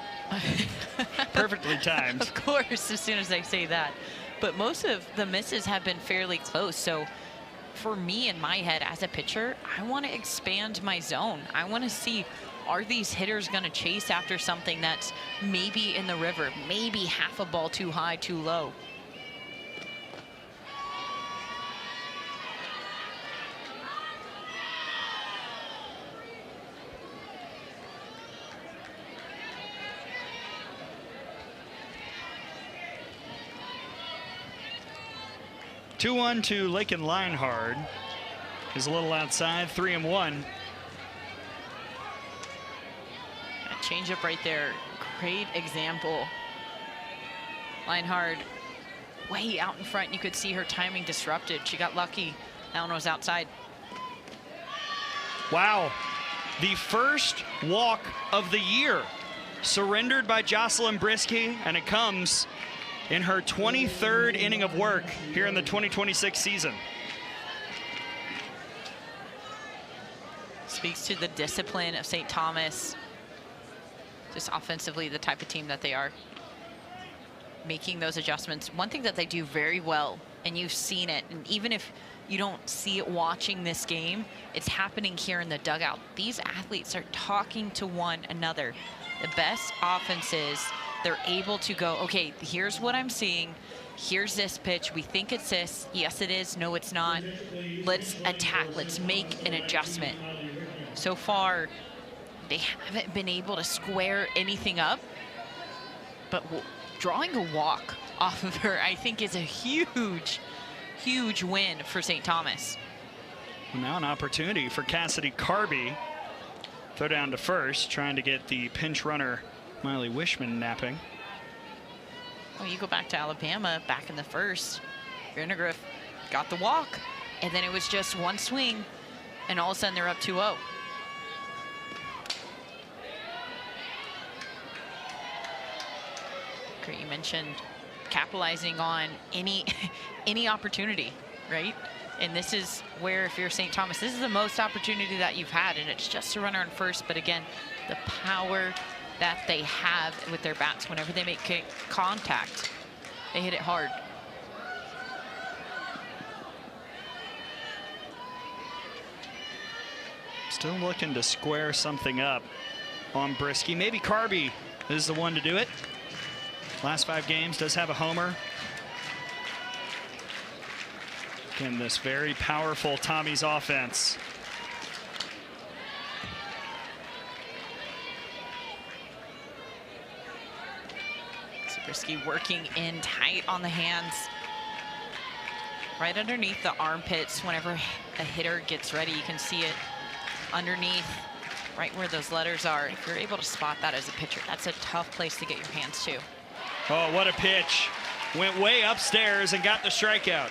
perfectly timed. Of course, as soon as I say that. But most of the misses have been fairly close. So for me in my head as a pitcher, I want to expand my zone. I want to see, are these hitters going to chase after something that's maybe in the river, maybe half a ball too high, too low? Two-1 to Lakin Leinhard. Is a little outside, 3-1. Changeup right there, great example. Leinhard way out in front. You could see her timing disrupted. She got lucky. That one was outside. Wow. The first walk of the year surrendered by Jocelyn Brisky, and it comes in her 23rd inning of work here in the 2026 season. Speaks to the discipline of St. Thomas. Just offensively, the type of team that they are, making those adjustments. One thing that they do very well, and you've seen it, and even if you don't see it watching this game, it's happening here in the dugout. These athletes are talking to one another. The best offenses, they're able to go, okay, here's what I'm seeing. Here's this pitch. We think it's this. Yes, it is. No, it's not. Let's attack. Let's make an adjustment. So far, they haven't been able to square anything up. But drawing a walk off of her, I think, is a huge, huge win for St. Thomas. Now an opportunity for Cassidy Carby. Throw down to first, trying to get the pinch runner Miley Wishman napping. Well, you go back to Alabama back in the first. Vandegrift got the walk, and then it was just one swing, and all of a sudden they're up 2-0. Great, you mentioned capitalizing on any opportunity, right? And this is where, if you're St. Thomas, this is the most opportunity that you've had, and it's just a runner on first. But again, the power that they have with their bats whenever they make contact, they hit it hard. Still looking to square something up on Brisky. Maybe Carby is the one to do it. Last 5 games, does have a homer. Again, this very powerful Tommy's offense. Brisky working in tight on the hands, right underneath the armpits. Whenever a hitter gets ready, you can see it underneath, right where those letters are. If you're able to spot that as a pitcher, that's a tough place to get your hands to. Oh, what a pitch. Went way upstairs and got the strikeout.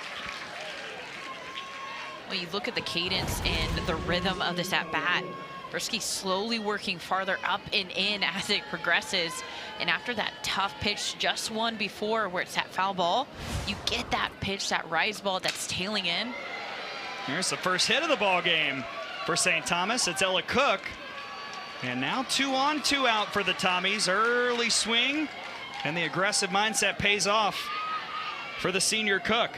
Well, you look at the cadence and the rhythm of this at-bat. Brisky slowly working farther up and in as it progresses. And after that tough pitch, just one before where it's that foul ball, you get that pitch, that rise ball that's tailing in. Here's the first hit of the ball game for St. Thomas. It's Ella Cook. And now 2 on, 2 out for the Tommies. Early swing, and the aggressive mindset pays off for the senior Cook.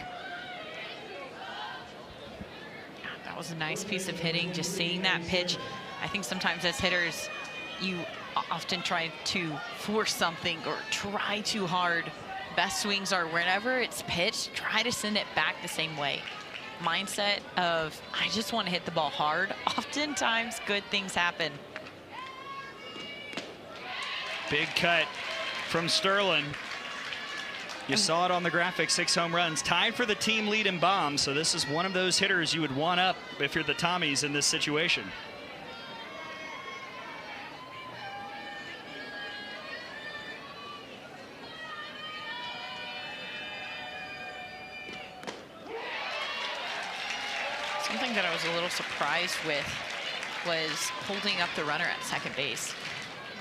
That was a nice piece of hitting, just seeing that pitch. I think sometimes as hitters, you often try to force something or try too hard. Best swings are whenever it's pitched, try to send it back the same way. Mindset of, I just want to hit the ball hard. Oftentimes, good things happen. Big cut from Sterling. You saw it on the graphic, 6 home runs, tied for the team lead in bombs. So this is one of those hitters you would want up if you're the Tommies in this situation. Something that I was a little surprised with was holding up the runner at second base.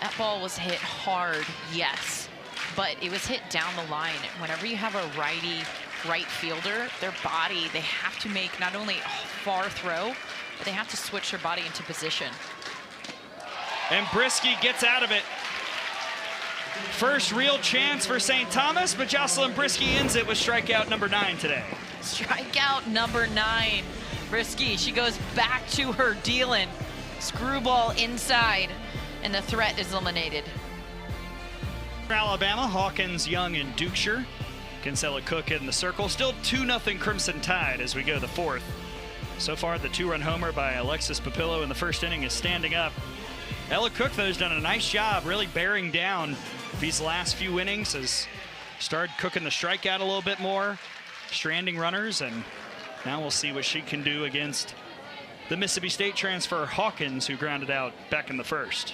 That ball was hit hard, yes, but it was hit down the line. Whenever you have a righty right fielder, their body, they have to make not only a far throw, but they have to switch their body into position. And Brisky gets out of it. First real chance for St. Thomas, but Jocelyn Brisky ends it with strikeout number 9 today. Strikeout number 9. Brisky, she goes back to her dealing. Screwball inside, and the threat is eliminated. Alabama, Hawkins, Young, and Dukeshire. Kinsella Cook in the circle. Still 2-0 Crimson Tide as we go to the 4th. So far, the 2-run homer by Alexis Papillo in the first inning is standing up. Ella Cook, though, has done a nice job really bearing down these last few innings, has started cooking the strikeout a little bit more, stranding runners, and now we'll see what she can do against the Mississippi State transfer Hawkins, who grounded out back in the first.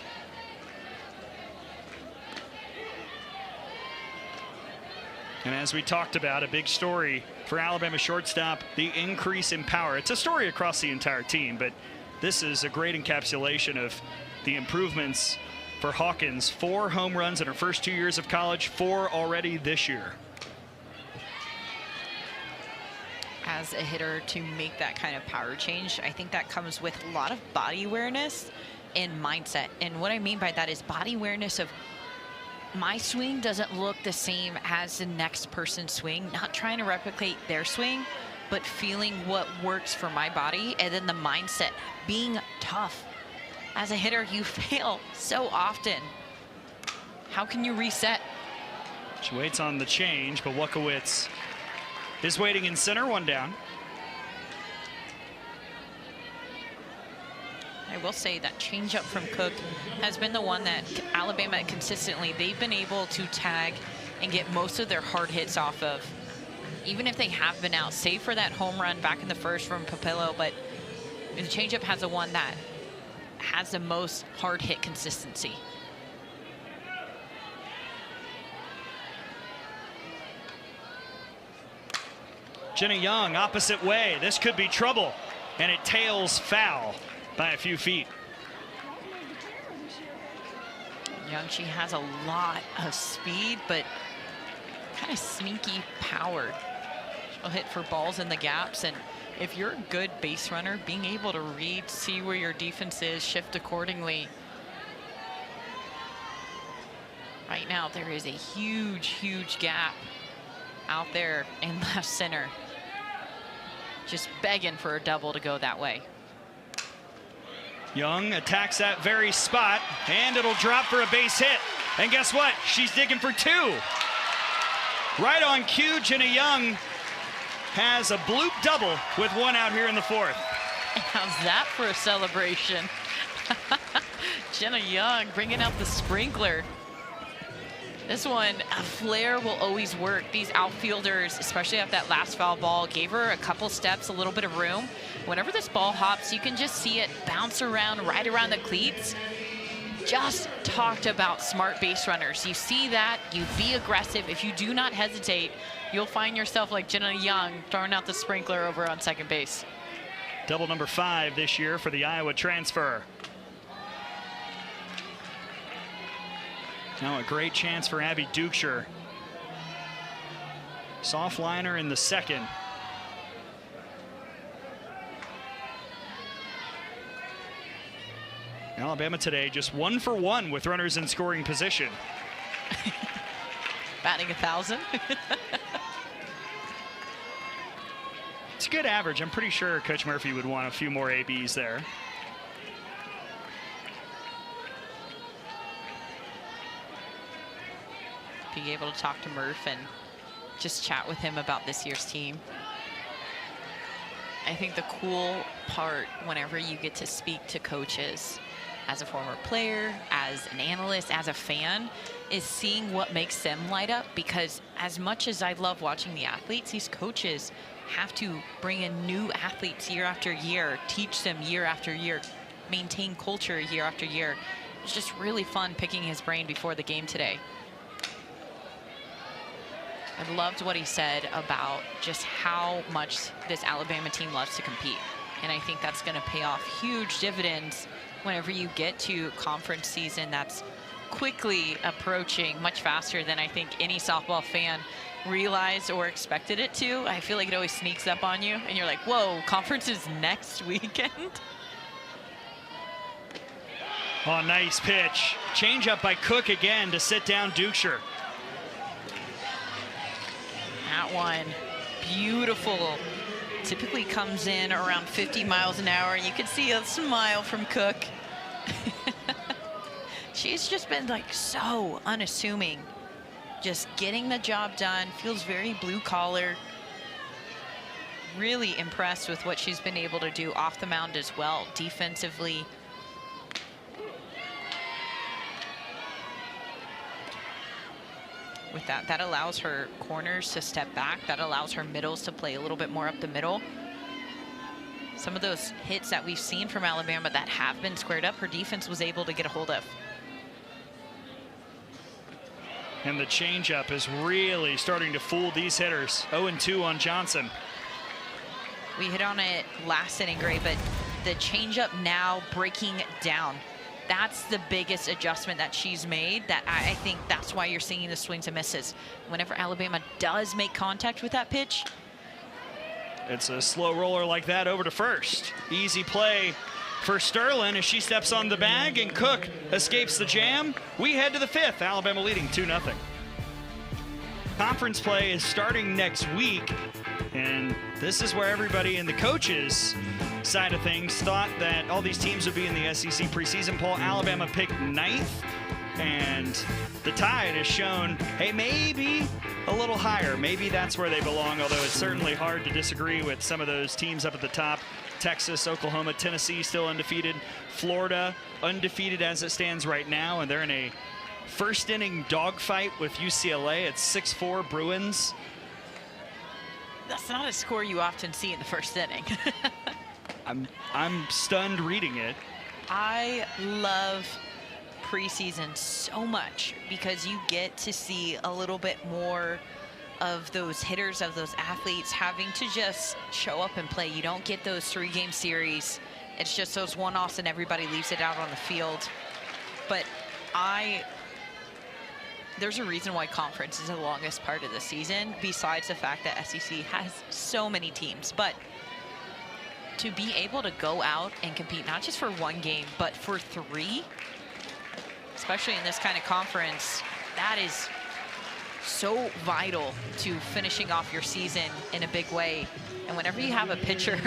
And as we talked about, a big story for Alabama shortstop, the increase in power. It's a story across the entire team, but this is a great encapsulation of the improvements for Hawkins. 4 home runs in her first 2 years of college, 4 already this year. As a hitter, to make that kind of power change, I think that comes with a lot of body awareness and mindset. And what I mean by that is body awareness of my swing doesn't look the same as the next person's swing, not trying to replicate their swing, but feeling what works for my body. And then the mindset, being tough. As a hitter, you fail so often. How can you reset? She waits on the change, but Wukowitz is waiting in center, 1 down. I will say that changeup from Cook has been the one that Alabama consistently, they've been able to tag and get most of their hard hits off of. Even if they have been out, save for that home run back in the first from Papillo, but the changeup has the one that has the most hard hit consistency. Jenna Young, opposite way. This could be trouble, and it tails foul by a few feet. Young, she has a lot of speed, but kind of sneaky power. She'll hit for balls in the gaps, and if you're a good base runner, being able to read, see where your defense is, shift accordingly. Right now, there is a huge, huge gap out there in left center. Just begging for a double to go that way. Young attacks that very spot, and it'll drop for a base hit. And guess what? She's digging for two. Right on cue, Jenna Young has a bloop double with one out here in the fourth. How's that for a celebration? Jenna Young bringing out the sprinkler. This one, a flare will always work. These outfielders, especially at that last foul ball, gave her a couple steps, a little bit of room. Whenever this ball hops, you can just see it bounce around right around the cleats. Just talked about smart base runners. You see that, you be aggressive. If you do not hesitate, you'll find yourself like Jenna Young throwing out the sprinkler over on second base. Double number 5 this year for the Iowa transfer. Now a great chance for Abby Dukeshire. Soft liner in the second. Alabama today just 1 for 1 with runners in scoring position. Batting 1,000. It's a good average. I'm pretty sure Coach Murphy would want a few more ABs there. Be able to talk to Murph and just chat with him about this year's team. I think the cool part whenever you get to speak to coaches as a former player, as an analyst, as a fan, is seeing what makes them light up. Because as much as I love watching the athletes, these coaches have to bring in new athletes year after year, teach them year after year, maintain culture year after year. It's just really fun picking his brain before the game today. I loved what he said about just how much this Alabama team loves to compete. And I think that's going to pay off huge dividends whenever you get to conference season that's quickly approaching, much faster than I think any softball fan realized or expected it to. I feel like it always sneaks up on you and you're like, whoa, conference is next weekend. Oh, nice pitch. Change up by Cook again to sit down Dukeshire. That one, beautiful. Typically comes in around 50 miles an hour. You can see a smile from Cook. She's just been like so unassuming. Just getting the job done, feels very blue collar. Really impressed with what she's been able to do off the mound as well, defensively. With that, that allows her corners to step back. That allows her middles to play a little bit more up the middle. Some of those hits that we've seen from Alabama that have been squared up, her defense was able to get a hold of. And the changeup is really starting to fool these hitters. 0-2 on Johnson. We hit on it last inning, Gray, but the changeup now breaking down. That's the biggest adjustment that she's made. That I think that's why you're seeing the swings and misses. Whenever Alabama does make contact with that pitch, it's a slow roller like that over to first. Easy play for Sterling as she steps on the bag, and Cook escapes the jam. We head to the 5th. Alabama leading 2-0. Conference play is starting next week, and this is where everybody in the coaches side of things thought that all these teams would be in the SEC preseason poll. Alabama picked 9th, and the Tide has shown, hey, maybe a little higher. Maybe that's where they belong, although it's certainly hard to disagree with some of those teams up at the top. Texas, Oklahoma, Tennessee still undefeated. Florida undefeated as it stands right now, and they're in a first inning dogfight with UCLA at 6-4 Bruins. That's not a score you often see in the first inning. I'm stunned reading it. I love preseason so much because you get to see a little bit more of those hitters, of those athletes having to just show up and play. You don't get those 3-game series. It's just those one-offs and everybody leaves it out on the field. But there's a reason why conference is the longest part of the season, besides the fact that SEC has so many teams. But to be able to go out and compete not just for 1 game, but for 3, especially in this kind of conference, that is so vital to finishing off your season in a big way. And whenever you have a pitcher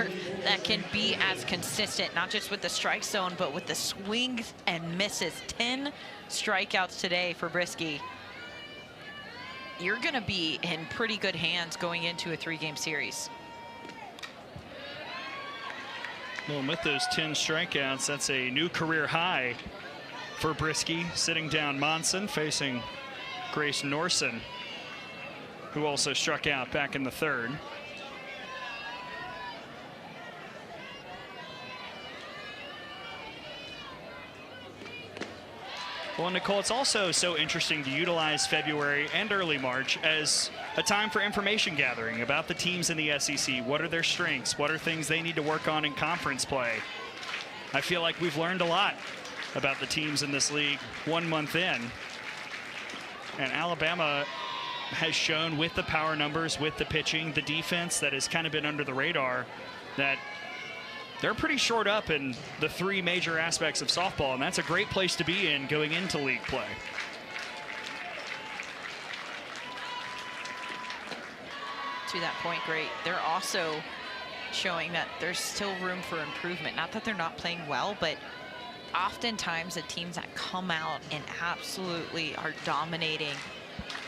that can be as consistent, not just with the strike zone, but with the swings and misses, 10 strikeouts today for Brisky, you're going to be in pretty good hands going into a 3-game series. Well, with those 10 strikeouts, that's a new career high for Brisky, sitting down Monson, facing Grace Norson, who also struck out back in the 3rd. Well, Nicole, it's also so interesting to utilize February and early March as a time for information gathering about the teams in the SEC. What are their strengths? What are things they need to work on in conference play? I feel like we've learned a lot about the teams in this league 1 month in. And Alabama has shown with the power numbers, with the pitching, the defense that has kind of been under the radar, that they're pretty short up in the 3 major aspects of softball, and that's a great place to be in going into league play. To that point, great. They're also showing that there's still room for improvement. Not that they're not playing well, but oftentimes the teams that come out and absolutely are dominating,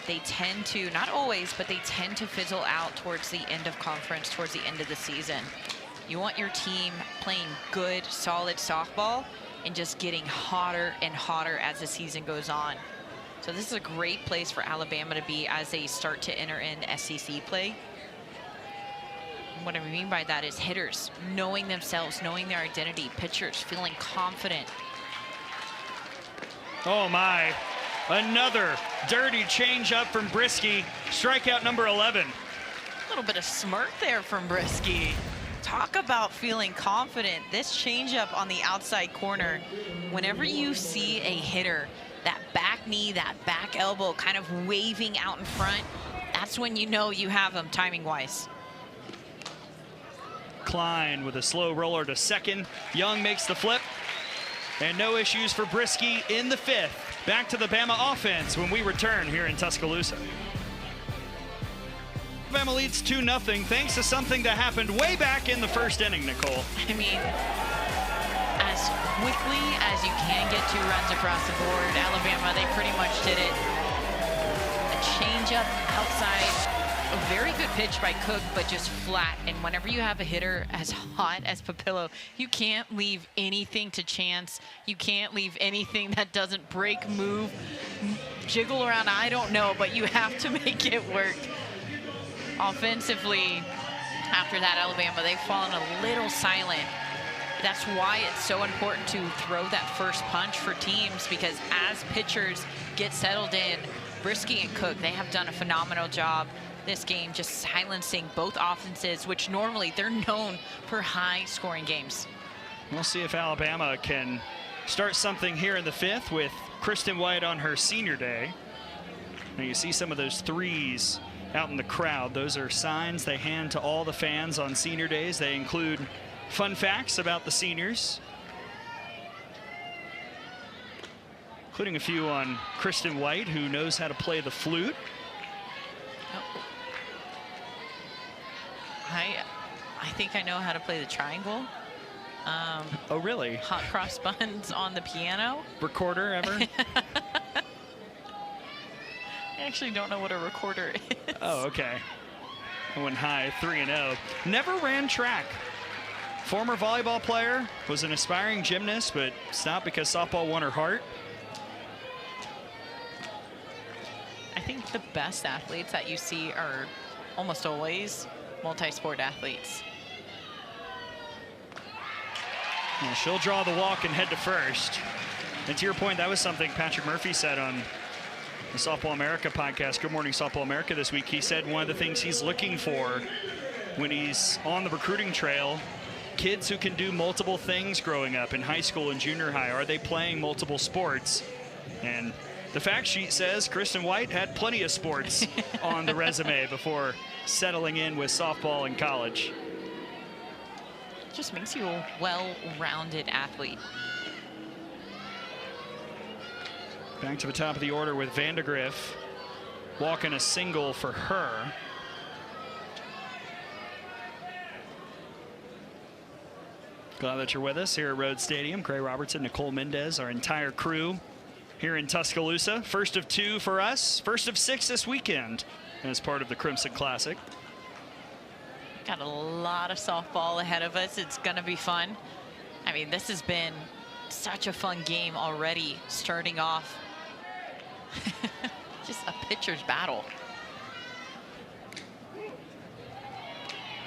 they tend to, not always, but they tend to fizzle out towards the end of conference, towards the end of the season. You want your team playing good, solid softball and just getting hotter and hotter as the season goes on. So this is a great place for Alabama to be as they start to enter in SEC play. And what I mean by that is hitters knowing themselves, knowing their identity, pitchers feeling confident. Oh my, another dirty changeup from Brisky, strikeout number 11. A little bit of smirk there from Brisky. Talk about feeling confident. This changeup on the outside corner, whenever you see a hitter, that back knee, that back elbow kind of waving out in front, that's when you know you have them timing-wise. Klein with a slow roller to second. Young makes the flip. And no issues for Brisky in the 5th. Back to the Bama offense when we return here in Tuscaloosa. Bama leads 2-0 thanks to something that happened way back in the 1st inning, Nicole. I mean, as quickly as you can get 2 runs across the board, Alabama, they pretty much did it. A changeup outside, a very good pitch by Cook, but just flat. And whenever you have a hitter as hot as Papillo, you can't leave anything to chance. You can't leave anything that doesn't break, move, jiggle around. I don't know, but you have to make it work. Offensively, after that, Alabama, they've fallen a little silent. That's why it's so important to throw that first punch for teams, because as pitchers get settled in, Brisky and Cook, they have done a phenomenal job this game just silencing both offenses, which normally they're known for high-scoring games. We'll see if Alabama can start something here in the 5th with Kristen White on her senior day. Now you see some of those 3s out in the crowd. Those are signs they hand to all the fans on senior days. They include fun facts about the seniors, including a few on Kristen White, who knows how to play the flute. I think I know how to play the triangle. Oh, really? Hot cross buns on the piano. Recorder ever? I actually don't know what a recorder is. Oh, okay. I went high, 3-0. Never ran track Former volleyball player, was an aspiring gymnast, but stopped because softball won her heart. I think the best athletes that you see are almost always multi-sport athletes. Well, she'll draw the walk and head to first. And to your point, that was something Patrick Murphy said on the Softball America podcast, Good Morning Softball America this week. He said one of the things he's looking for when he's on the recruiting trail, kids who can do multiple things growing up in high school and junior high. Are they playing multiple sports? And the fact sheet says Kristen White had plenty of sports on the resume before settling in with softball in college. Just makes you a well-rounded athlete. Back to the top of the order with Vandegrift walking a single for her. Glad that you're with us here at Rhodes Stadium. Gray Robertson, Nicole Mendez, our entire crew here in Tuscaloosa. First of 2 for us, first of 6 this weekend as part of the Crimson Classic. Got a lot of softball ahead of us. It's going to be fun. I mean, this has been such a fun game already, starting off. Just a pitcher's battle.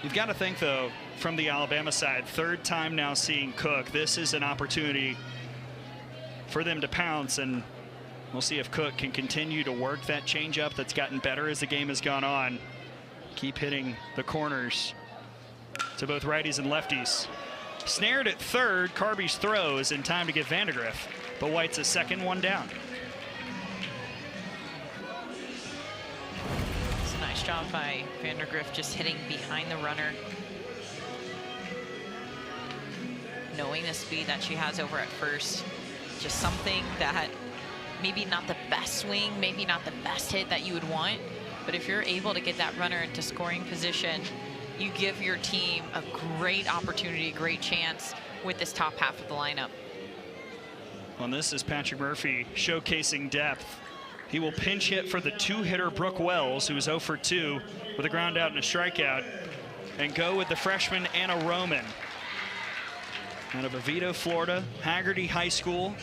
You've got to think, though, from the Alabama side, third time now seeing Cook. This is an opportunity for them to pounce, and we'll see if Cook can continue to work that changeup that's gotten better as the game has gone on. Keep hitting the corners to both righties and lefties. Snared at third, Carby's throws in time to get Vandegrift, but White's a second, one down. It's a nice job by Vandegrift just hitting behind the runner. Knowing the speed that she has over at first. Just something that maybe not the best swing, maybe not the best hit that you would want, but if you're able to get that runner into scoring position, you give your team a great opportunity, a great chance with this top half of the lineup. Well, this is Patrick Murphy showcasing depth. He will pinch hit for the 2-hitter Brooke Wells, who is 0 for 2 with a ground out and a strikeout, and go with the freshman Anna Roman out of Oviedo, Florida, Hagerty High School.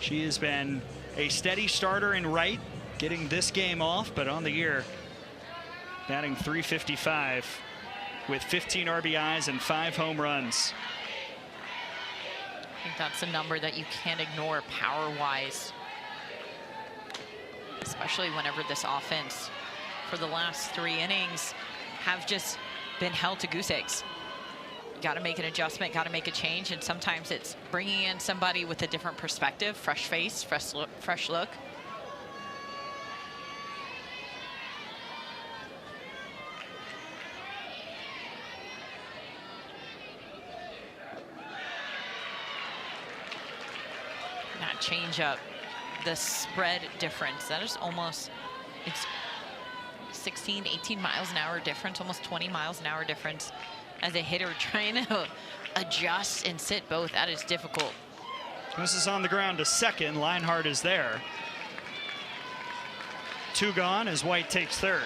She has been a steady starter in right, getting this game off, but on the year, batting .355 with 15 RBIs and 5 home runs. I think that's a number that you can't ignore power-wise, especially whenever this offense for the last 3 innings have just been held to goose eggs. Got to make an adjustment, got to make a change, and sometimes it's bringing in somebody with a different perspective, fresh face, fresh look. That change up, the spread difference, that is almost, it's 16, 18 miles an hour difference, almost 20 miles an hour difference. As a hitter trying to adjust and sit both, that is difficult. This is on the ground to second. Leinhardt is there. 2 gone as White takes third.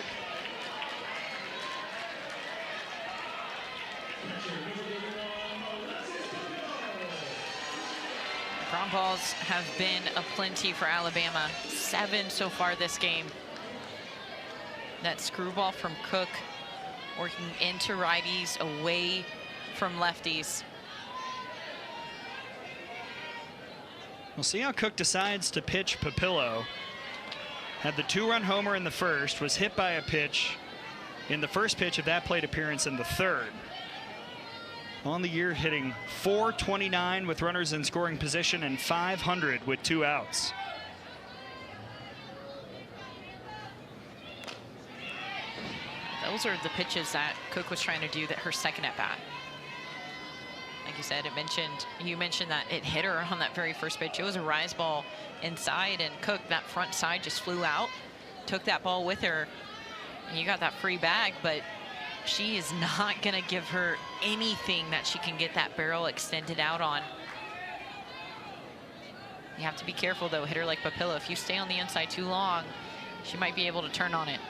Ground balls have been aplenty for Alabama. 7 so far this game. That screwball from Cook, working into righties, away from lefties. We'll see how Cook decides to pitch Papillo. Had the 2-run homer in the first, was hit by a pitch in the first pitch of that plate appearance in the third. On the year, hitting .429 with runners in scoring position and .500 with 2 outs. Those are the pitches that Cook was trying to do that her second at bat. Like you said, you mentioned that it hit her on that very first pitch. It was a rise ball inside, and Cook, that front side just flew out, took that ball with her, and you got that free bag, but she is not going to give her anything that she can get that barrel extended out on. You have to be careful, though. Hitter like Papillo, if you stay on the inside too long, she might be able to turn on it.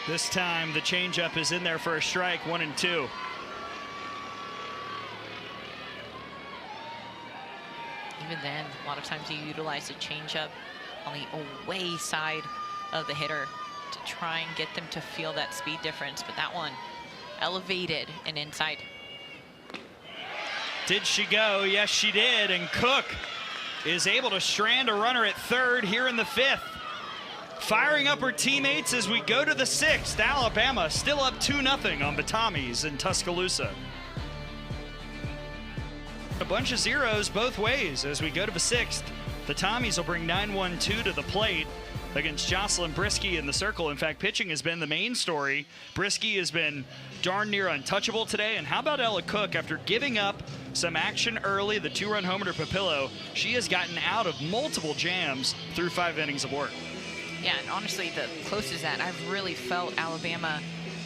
This time the changeup is in there for a strike, 1-2. Even then, a lot of times you utilize a changeup on the away side of the hitter to try and get them to feel that speed difference, but that one elevated and inside. Did she go? Yes, she did. And Cook is able to strand a runner at third here in the 5th. Firing up her teammates as we go to the 6th. Alabama still up 2-0 on the Tommies in Tuscaloosa. A bunch of zeros both ways as we go to the 6th. The Tommies will bring 9-1-2 to the plate against Jocelyn Brisky in the circle. In fact, pitching has been the main story. Brisky has been darn near untouchable today. And how about Ella Cook? After giving up some action early, the 2-run homer to Papillo, she has gotten out of multiple jams through 5 innings of work. Yeah, and honestly, the closest that I've really felt Alabama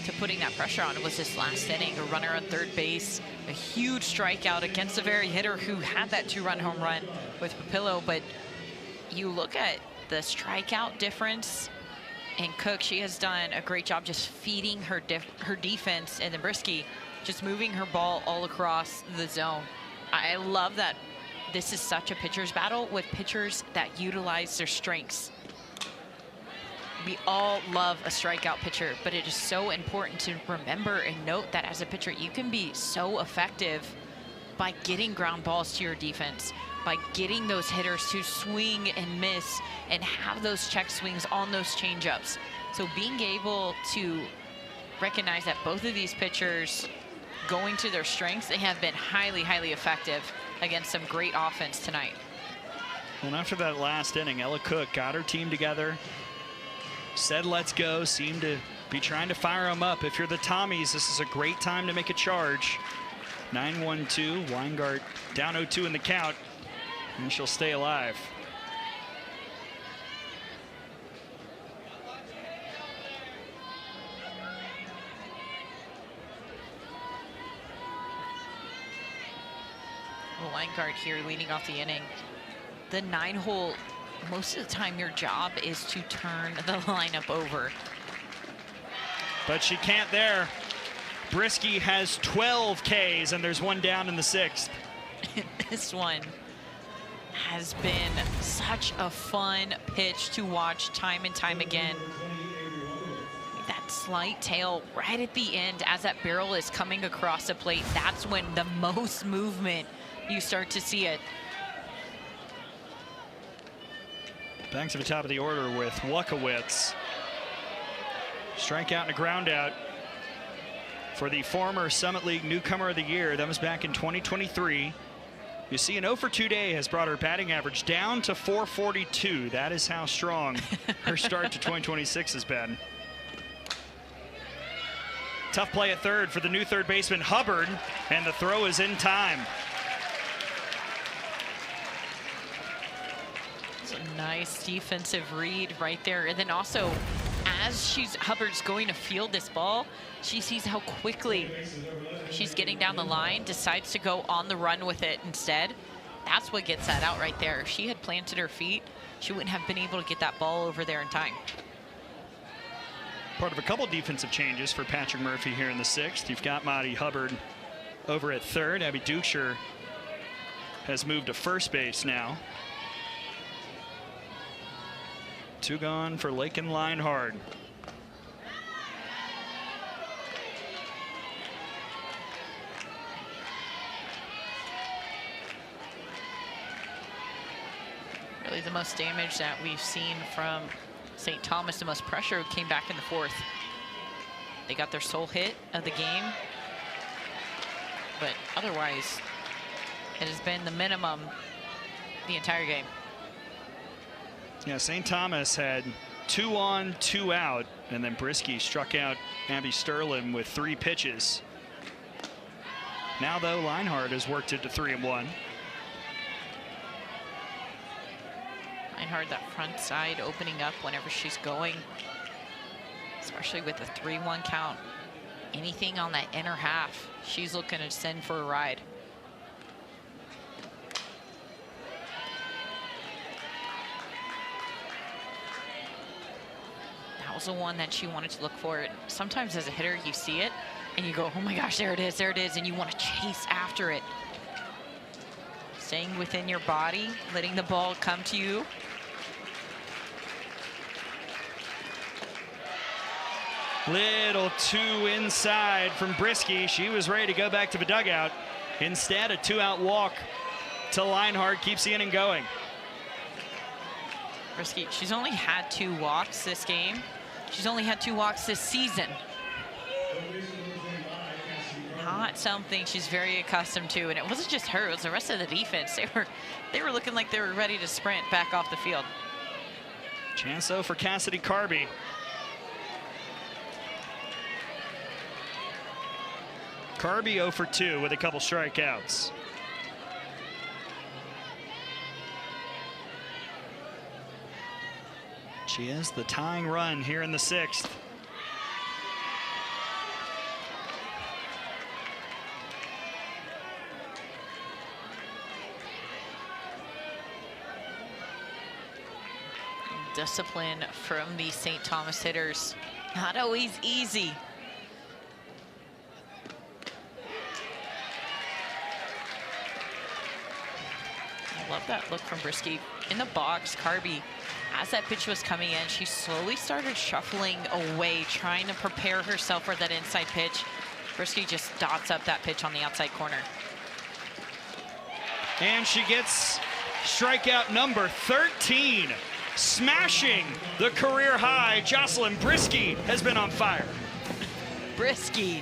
to putting that pressure on was this last inning. A runner on third base, a huge strikeout against the very hitter who had that 2-run home run with Papillo. But you look at the strikeout difference, and Cook, she has done a great job just feeding her defense, and then Brisky just moving her ball all across the zone. I love that this is such a pitcher's battle with pitchers that utilize their strengths. We all love a strikeout pitcher, but it is so important to remember and note that as a pitcher, you can be so effective by getting ground balls to your defense, by getting those hitters to swing and miss and have those check swings on those changeups. So being able to recognize that both of these pitchers going to their strengths, they have been highly, highly effective against some great offense tonight. And after that last inning, Ella Cook got her team together, said let's go, seemed to be trying to fire them up. If you're the Tommies, this is a great time to make a charge. 9-1-2, Weingart down 0-2 in the count, and she'll stay alive. Well, Weingart here leading off the inning. The 9-hole, most of the time your job is to turn the lineup over. But she can't there. Brisky has 12 Ks, and there's one down in the 6th. This one has been such a fun pitch to watch time and time again. That slight tail right at the end as that barrel is coming across the plate, that's when the most movement you start to see it. Back to the top of the order with Wachowicz. Strikeout and a ground out for the former Summit League Newcomer of the Year. That was back in 2023. You see, an 0-for-2 day has brought her batting average down to 442. That is how strong her start to 2026 has been. Tough play at third for the new third baseman Hubbard, and the throw is in time. It's a nice defensive read right there. And then also, as Hubbard's going to field this ball, she sees how quickly she's getting down the line, decides to go on the run with it instead. That's what gets that out right there. If she had planted her feet, she wouldn't have been able to get that ball over there in time. Part of a couple defensive changes for Patrick Murphy here in the 6th. You've got Maddie Hubbard over at third. Abby Dukeshire has moved to first base now. 2 gone for Lakin Leinhard. Really the most damage that we've seen from St. Thomas, the most pressure came back in the 4th. They got their sole hit of the game, but otherwise it has been the minimum the entire game. Yeah, St. Thomas had 2 on, 2 out, and then Brisky struck out Abby Sterling with 3 pitches. Now, though, Leinhard has worked it to 3-1. Leinhard, that front side opening up whenever she's going, especially with a 3-1 count. Anything on that inner half, she's looking to send for a ride. was the one that she wanted to look for. Sometimes as a hitter, you see it and you go, oh my gosh, there it is, and you want to chase after it. Staying within your body, letting the ball come to you. Little too inside from Brisky. She was ready to go back to the dugout. Instead, a 2-out walk to Leinhardt keeps the inning going. Brisky, she's only had 2 walks this game. She's only had 2 walks this season. Not something she's very accustomed to, and it wasn't just her, it was the rest of the defense. They were looking like they were ready to sprint back off the field. Chance though for Cassidy Carby. Carby 0 for 2 with a couple strikeouts. She is the tying run here in the 6th. Discipline from the St. Thomas hitters. Not always easy. I love that look from Brisky. In the box, Carby, as that pitch was coming in, she slowly started shuffling away, trying to prepare herself for that inside pitch. Brisky just dots up that pitch on the outside corner. And she gets strikeout number 13. Smashing the career high. Jocelyn Brisky has been on fire. Brisky,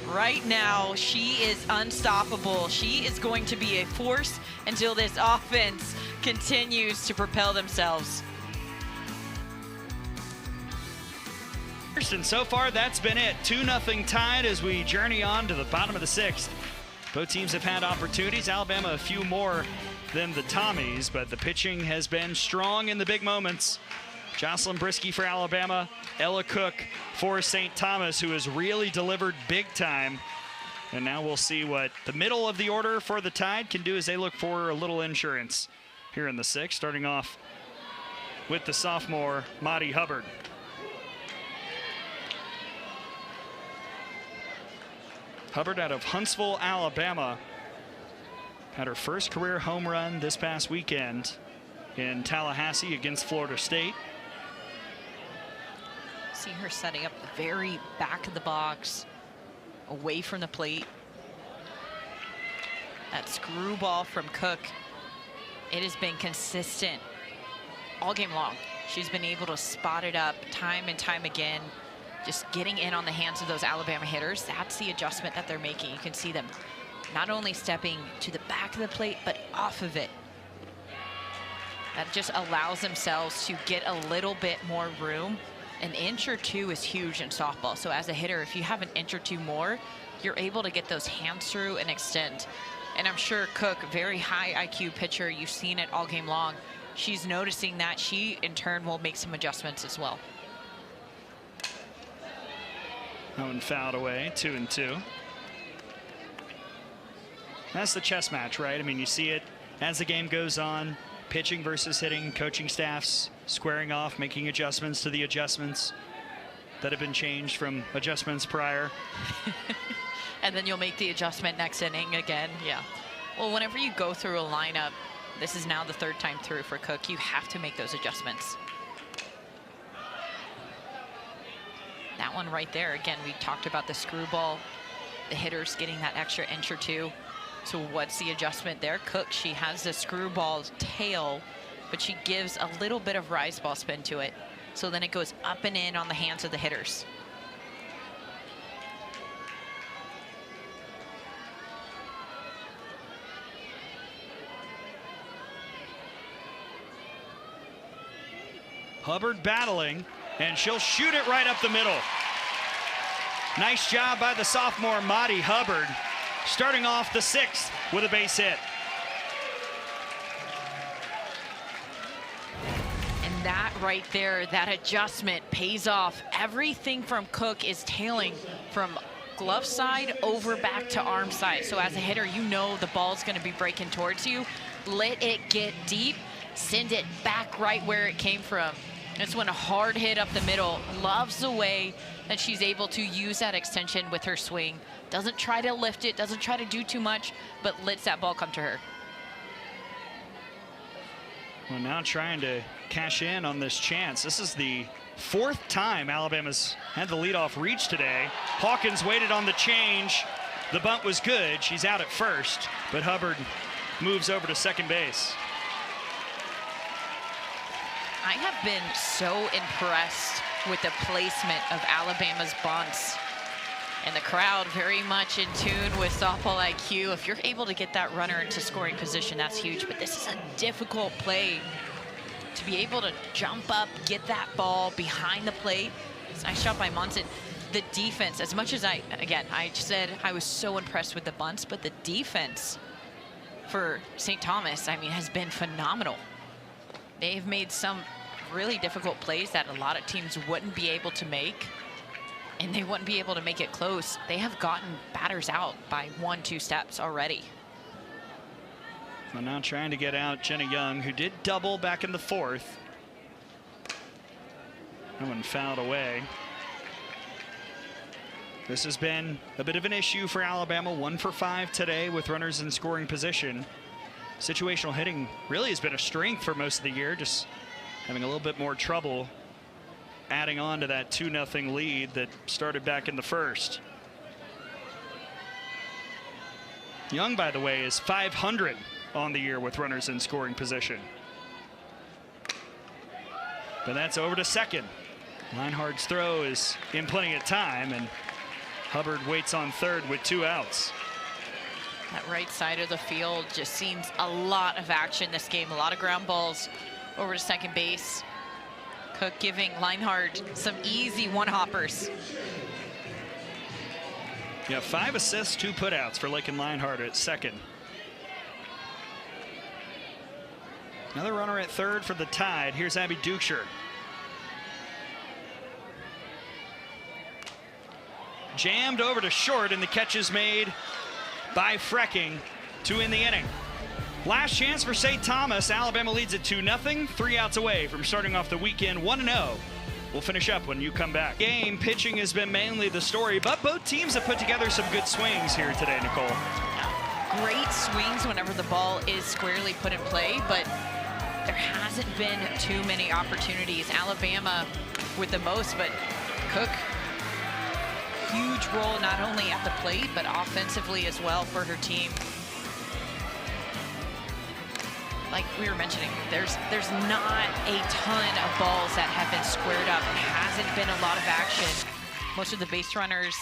right now, she is unstoppable. She is going to be a force until this offense continues to propel themselves. And so far, that's been it. 2-0 tied as we journey on to the bottom of the 6th. Both teams have had opportunities. Alabama a few more than the Tommies, but the pitching has been strong in the big moments. Jocelyn Brisky for Alabama, Ella Cook for St. Thomas, who has really delivered big time. And now we'll see what the middle of the order for the Tide can do as they look for a little insurance here in the 6th, starting off with the sophomore, Maddie Hubbard. Hubbard out of Huntsville, Alabama, had her first career home run this past weekend in Tallahassee against Florida State. See her setting up the very back of the box, away from the plate. That screwball from Cook, it has been consistent all game long. She's been able to spot it up time and time again, just getting in on the hands of those Alabama hitters. That's the adjustment that they're making. You can see them not only stepping to the back of the plate, but off of it. That just allows themselves to get a little bit more room. An inch or 2 is huge in softball. So as a hitter, if you have an inch or 2 more, you're able to get those hands through and extend. And I'm sure Cook, very high IQ pitcher, you've seen it all game long. She's noticing that. She, in turn, will make some adjustments as well. That one fouled away, 2-2. That's the chess match, right? I mean, you see it as the game goes on, pitching versus hitting, coaching staffs squaring off, making adjustments to the adjustments that have been changed from adjustments prior. And then you'll make the adjustment next inning again. Yeah. Well, whenever you go through a lineup, this is now the 3rd time through for Cook, you have to make those adjustments. That one right there, again, we talked about the screwball, the hitters getting that extra inch or 2. So what's the adjustment there? Cook, she has the screwball tail, but she gives a little bit of rise ball spin to it. So then it goes up and in on the hands of the hitters. Hubbard battling, and she'll shoot it right up the middle. Nice job by the sophomore, Maddie Hubbard, starting off the 6th with a base hit. And that right there, that adjustment pays off. Everything from Cook is tailing from glove side over back to arm side. So as a hitter, you know the ball's going to be breaking towards you. Let it get deep. Send it back right where it came from. This one, a hard hit up the middle. Loves the way that she's able to use that extension with her swing. Doesn't try to lift it, doesn't try to do too much, but lets that ball come to her. Well, now trying to cash in on this chance. This is the 4th time Alabama's had the leadoff reach today. Hawkins waited on the change. The bunt was good. She's out at first, but Hubbard moves over to second base. I have been so impressed with the placement of Alabama's bunts. And the crowd very much in tune with softball IQ. If you're able to get that runner into scoring position, that's huge. But this is a difficult play. To be able to jump up, get that ball behind the plate. It's a nice shot by Munson. The defense, as much as I said I was so impressed with the bunts, but the defense for St. Thomas, I mean, has been phenomenal. They've made some really difficult plays that a lot of teams wouldn't be able to make, and they wouldn't be able to make it close. They have gotten batters out by 1-2 steps already. Well, now trying to get out Jenna Young, who did double back in the 4th. That one fouled away. This has been a bit of an issue for Alabama. 1 for 5 today with runners in scoring position. Situational hitting really has been a strength for most of the year, just having a little bit more trouble adding on to that 2-0 lead that started back in the 1st. Young, by the way, is .500 on the year with runners in scoring position. But that's over to second. Leinhardt's throw is in plenty of time, and Hubbard waits on third with 2 outs. That right side of the field just seems a lot of action this game. A lot of ground balls over to second base. Cook giving Leinhardt some easy one-hoppers. Yeah, 5 assists, 2 putouts for Lakin Leinhardt at second. Another runner at third for the Tide. Here's Abby Dukeshire. Jammed over to short, and the catch is made by Frecking to end the inning. Last chance for St. Thomas. Alabama leads it 2-0, 3 outs away from starting off the weekend 1-0. We'll finish up when you come back. Game pitching has been mainly the story, but both teams have put together some good swings here today, Nicole. Great swings whenever the ball is squarely put in play, but there hasn't been too many opportunities. Alabama with the most, but Cook, huge role not only at the plate, but offensively as well for her team. Like we were mentioning, there's not a ton of balls that have been squared up. It hasn't been a lot of action. Most of the base runners,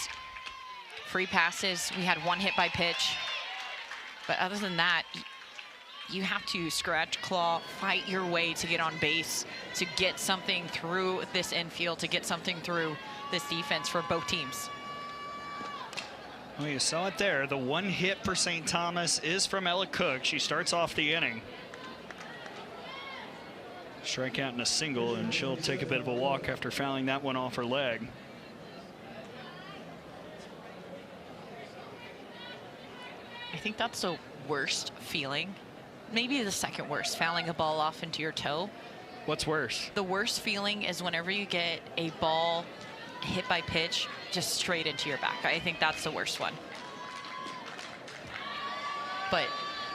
free passes. We had 1 hit by pitch. But other than that, you have to scratch, claw, fight your way to get on base, to get something through this infield, to get something through this defense for both teams. Well, you saw it there. The 1 hit for St. Thomas is from Ella Cook. She starts off the inning. Strikeout and a single, and she'll take a bit of a walk after fouling that one off her leg. I think that's the worst feeling. Maybe the second worst, fouling a ball off into your toe. What's worse? The worst feeling is whenever you get a ball hit by pitch just straight into your back. I think that's the worst one. But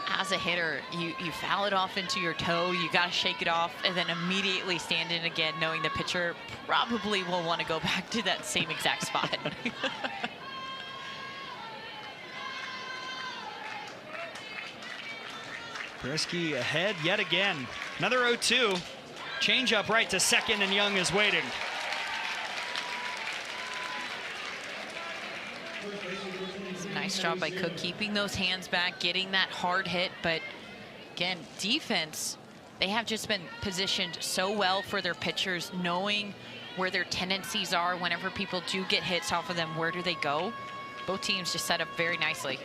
as a hitter, you foul it off into your toe, you got to shake it off, and then immediately stand in again, knowing the pitcher probably will want to go back to that same exact spot. Brisky ahead yet again. Another 0-2. Change up right to second, and Young is waiting. Nice job by Cook keeping those hands back, getting that hard hit. But again, defense, they have just been positioned so well for their pitchers, knowing where their tendencies are. Whenever people do get hits off of them, where do they go? Both teams just set up very nicely.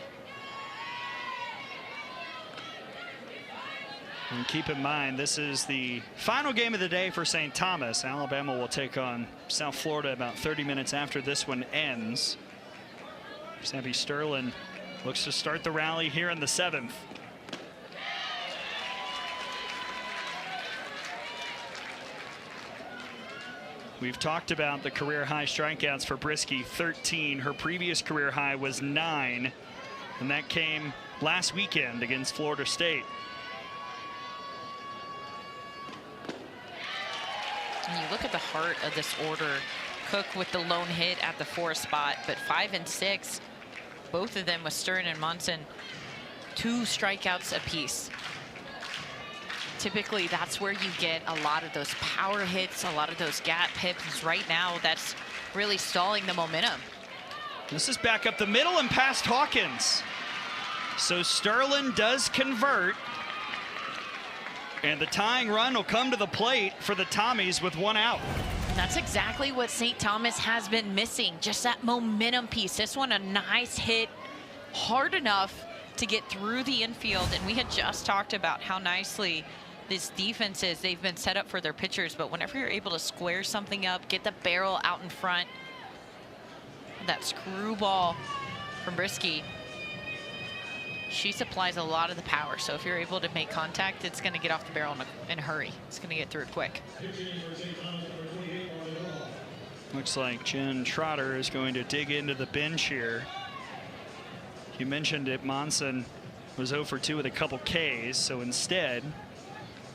And keep in mind, this is the final game of the day for St. Thomas. Alabama will take on South Florida about 30 minutes after this one ends. Abby Sterling looks to start the rally here in the 7th. We've talked about the career high strikeouts for Brisky, 13. Her previous career high was 9, and that came last weekend against Florida State. And you look at the heart of this order. Cook with the lone hit at the 4 spot, but 5 and 6, both of them with Stern and Monson, 2 strikeouts apiece. Typically, that's where you get a lot of those power hits, a lot of those gap hits. Right now, that's really stalling the momentum. This is back up the middle and past Hawkins. So Sterling does convert. And the tying run will come to the plate for the Tommies with 1 out. And that's exactly what St. Thomas has been missing, just that momentum piece. This one, a nice hit, hard enough to get through the infield. And we had just talked about how nicely this defense is. They've been set up for their pitchers, but whenever you're able to square something up, get the barrel out in front, that screwball from Brisky, she supplies a lot of the power. So if you're able to make contact, it's going to get off the barrel in a hurry. It's going to get through it quick. Looks like Jen Trotter is going to dig into the bench here. You mentioned it, Monson was 0 for 2 with a couple Ks, so instead,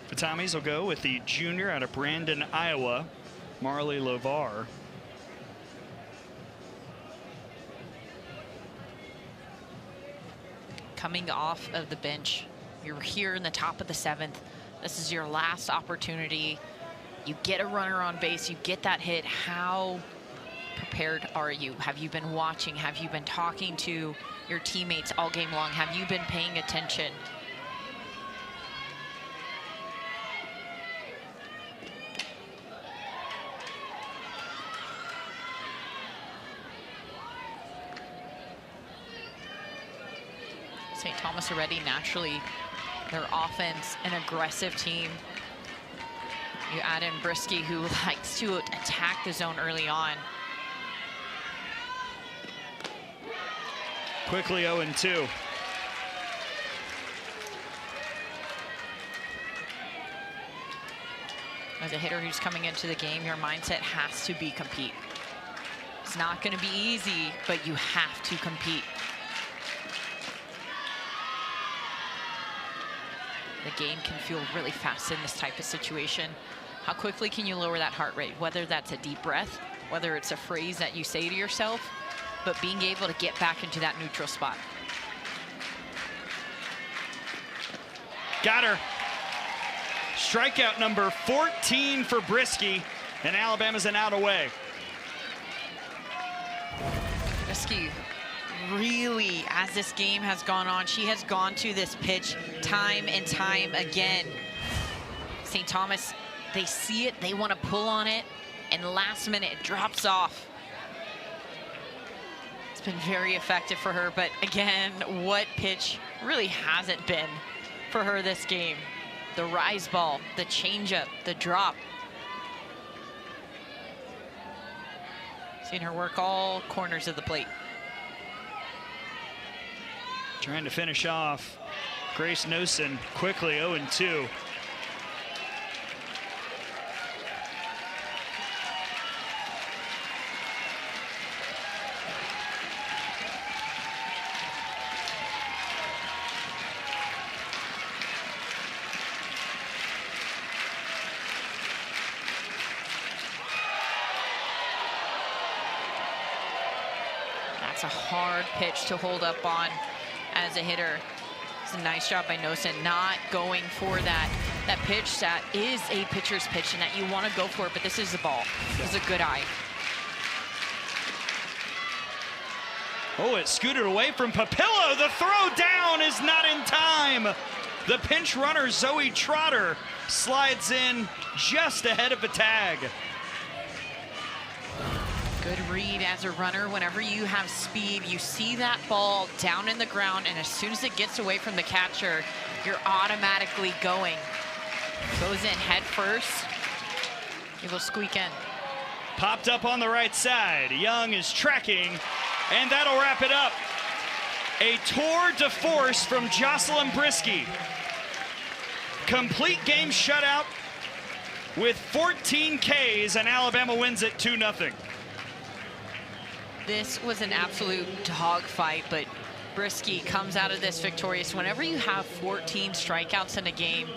the Tommies will go with the junior out of Brandon, Iowa, Marley Lovar. Coming off of the bench, you're here in the top of the 7th. This is your last opportunity. You get a runner on base, you get that hit. How prepared are you? Have you been watching? Have you been talking to your teammates all game long? Have you been paying attention? St. Thomas already naturally, their offense, an aggressive team. You add in Brisky, who likes to attack the zone early on. Quickly 0-2. As a hitter who's coming into the game, your mindset has to be compete. It's not going to be easy, but you have to compete. The game can feel really fast in this type of situation. How quickly can you lower that heart rate? Whether that's a deep breath, whether it's a phrase that you say to yourself, but being able to get back into that neutral spot. Got her. Strikeout number 14 for Brisky, and Alabama's an out away. Brisky, really, as this game has gone on, she has gone to this pitch time and time again. St. Thomas, they see it, they want to pull on it, and last minute it drops off. It's been very effective for her, but again, what pitch really hasn't been for her this game? The rise ball, the changeup, the drop. Seen her work all corners of the plate. Trying to finish off Grace Nosen quickly, 0-2. That's a hard pitch to hold up on as a hitter. It's a nice job by Nosen, not going for that pitch that is a pitcher's pitch and that you want to go for it, but this is the ball. This is a good eye. Oh, it scooted away from Papillo. The throw down is not in time. The pinch runner, Zoe Trotter, slides in just ahead of the tag. Good read as a runner. Whenever you have speed, you see that ball down in the ground, and as soon as it gets away from the catcher, you're automatically going. Goes in head first. It will squeak in. Popped up on the right side. Young is tracking, and that'll wrap it up. A tour de force from Jocelyn Brisky. Complete game shutout with 14 Ks, and Alabama wins it 2-0. This was an absolute dogfight, but Brisky comes out of this victorious. Whenever you have 14 strikeouts in a game,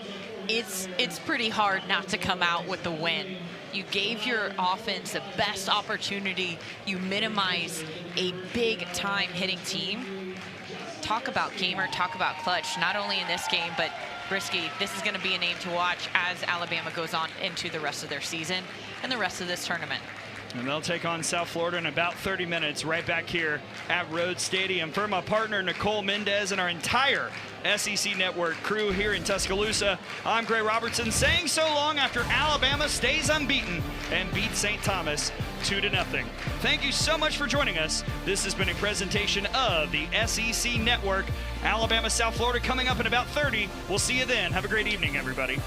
it's pretty hard not to come out with the win. You gave your offense the best opportunity. You minimize a big-time hitting team. Talk about gamer, talk about clutch, not only in this game, but Brisky, this is going to be a name to watch as Alabama goes on into the rest of their season and the rest of this tournament. And they'll take on South Florida in about 30 minutes right back here at Rhodes Stadium. For my partner, Nicole Mendez, and our entire SEC Network crew here in Tuscaloosa, I'm Gray Robertson saying so long after Alabama stays unbeaten and beats St. Thomas 2-0. Thank you so much for joining us. This has been a presentation of the SEC Network. Alabama, South Florida coming up in about 30. We'll see you then. Have a great evening, everybody.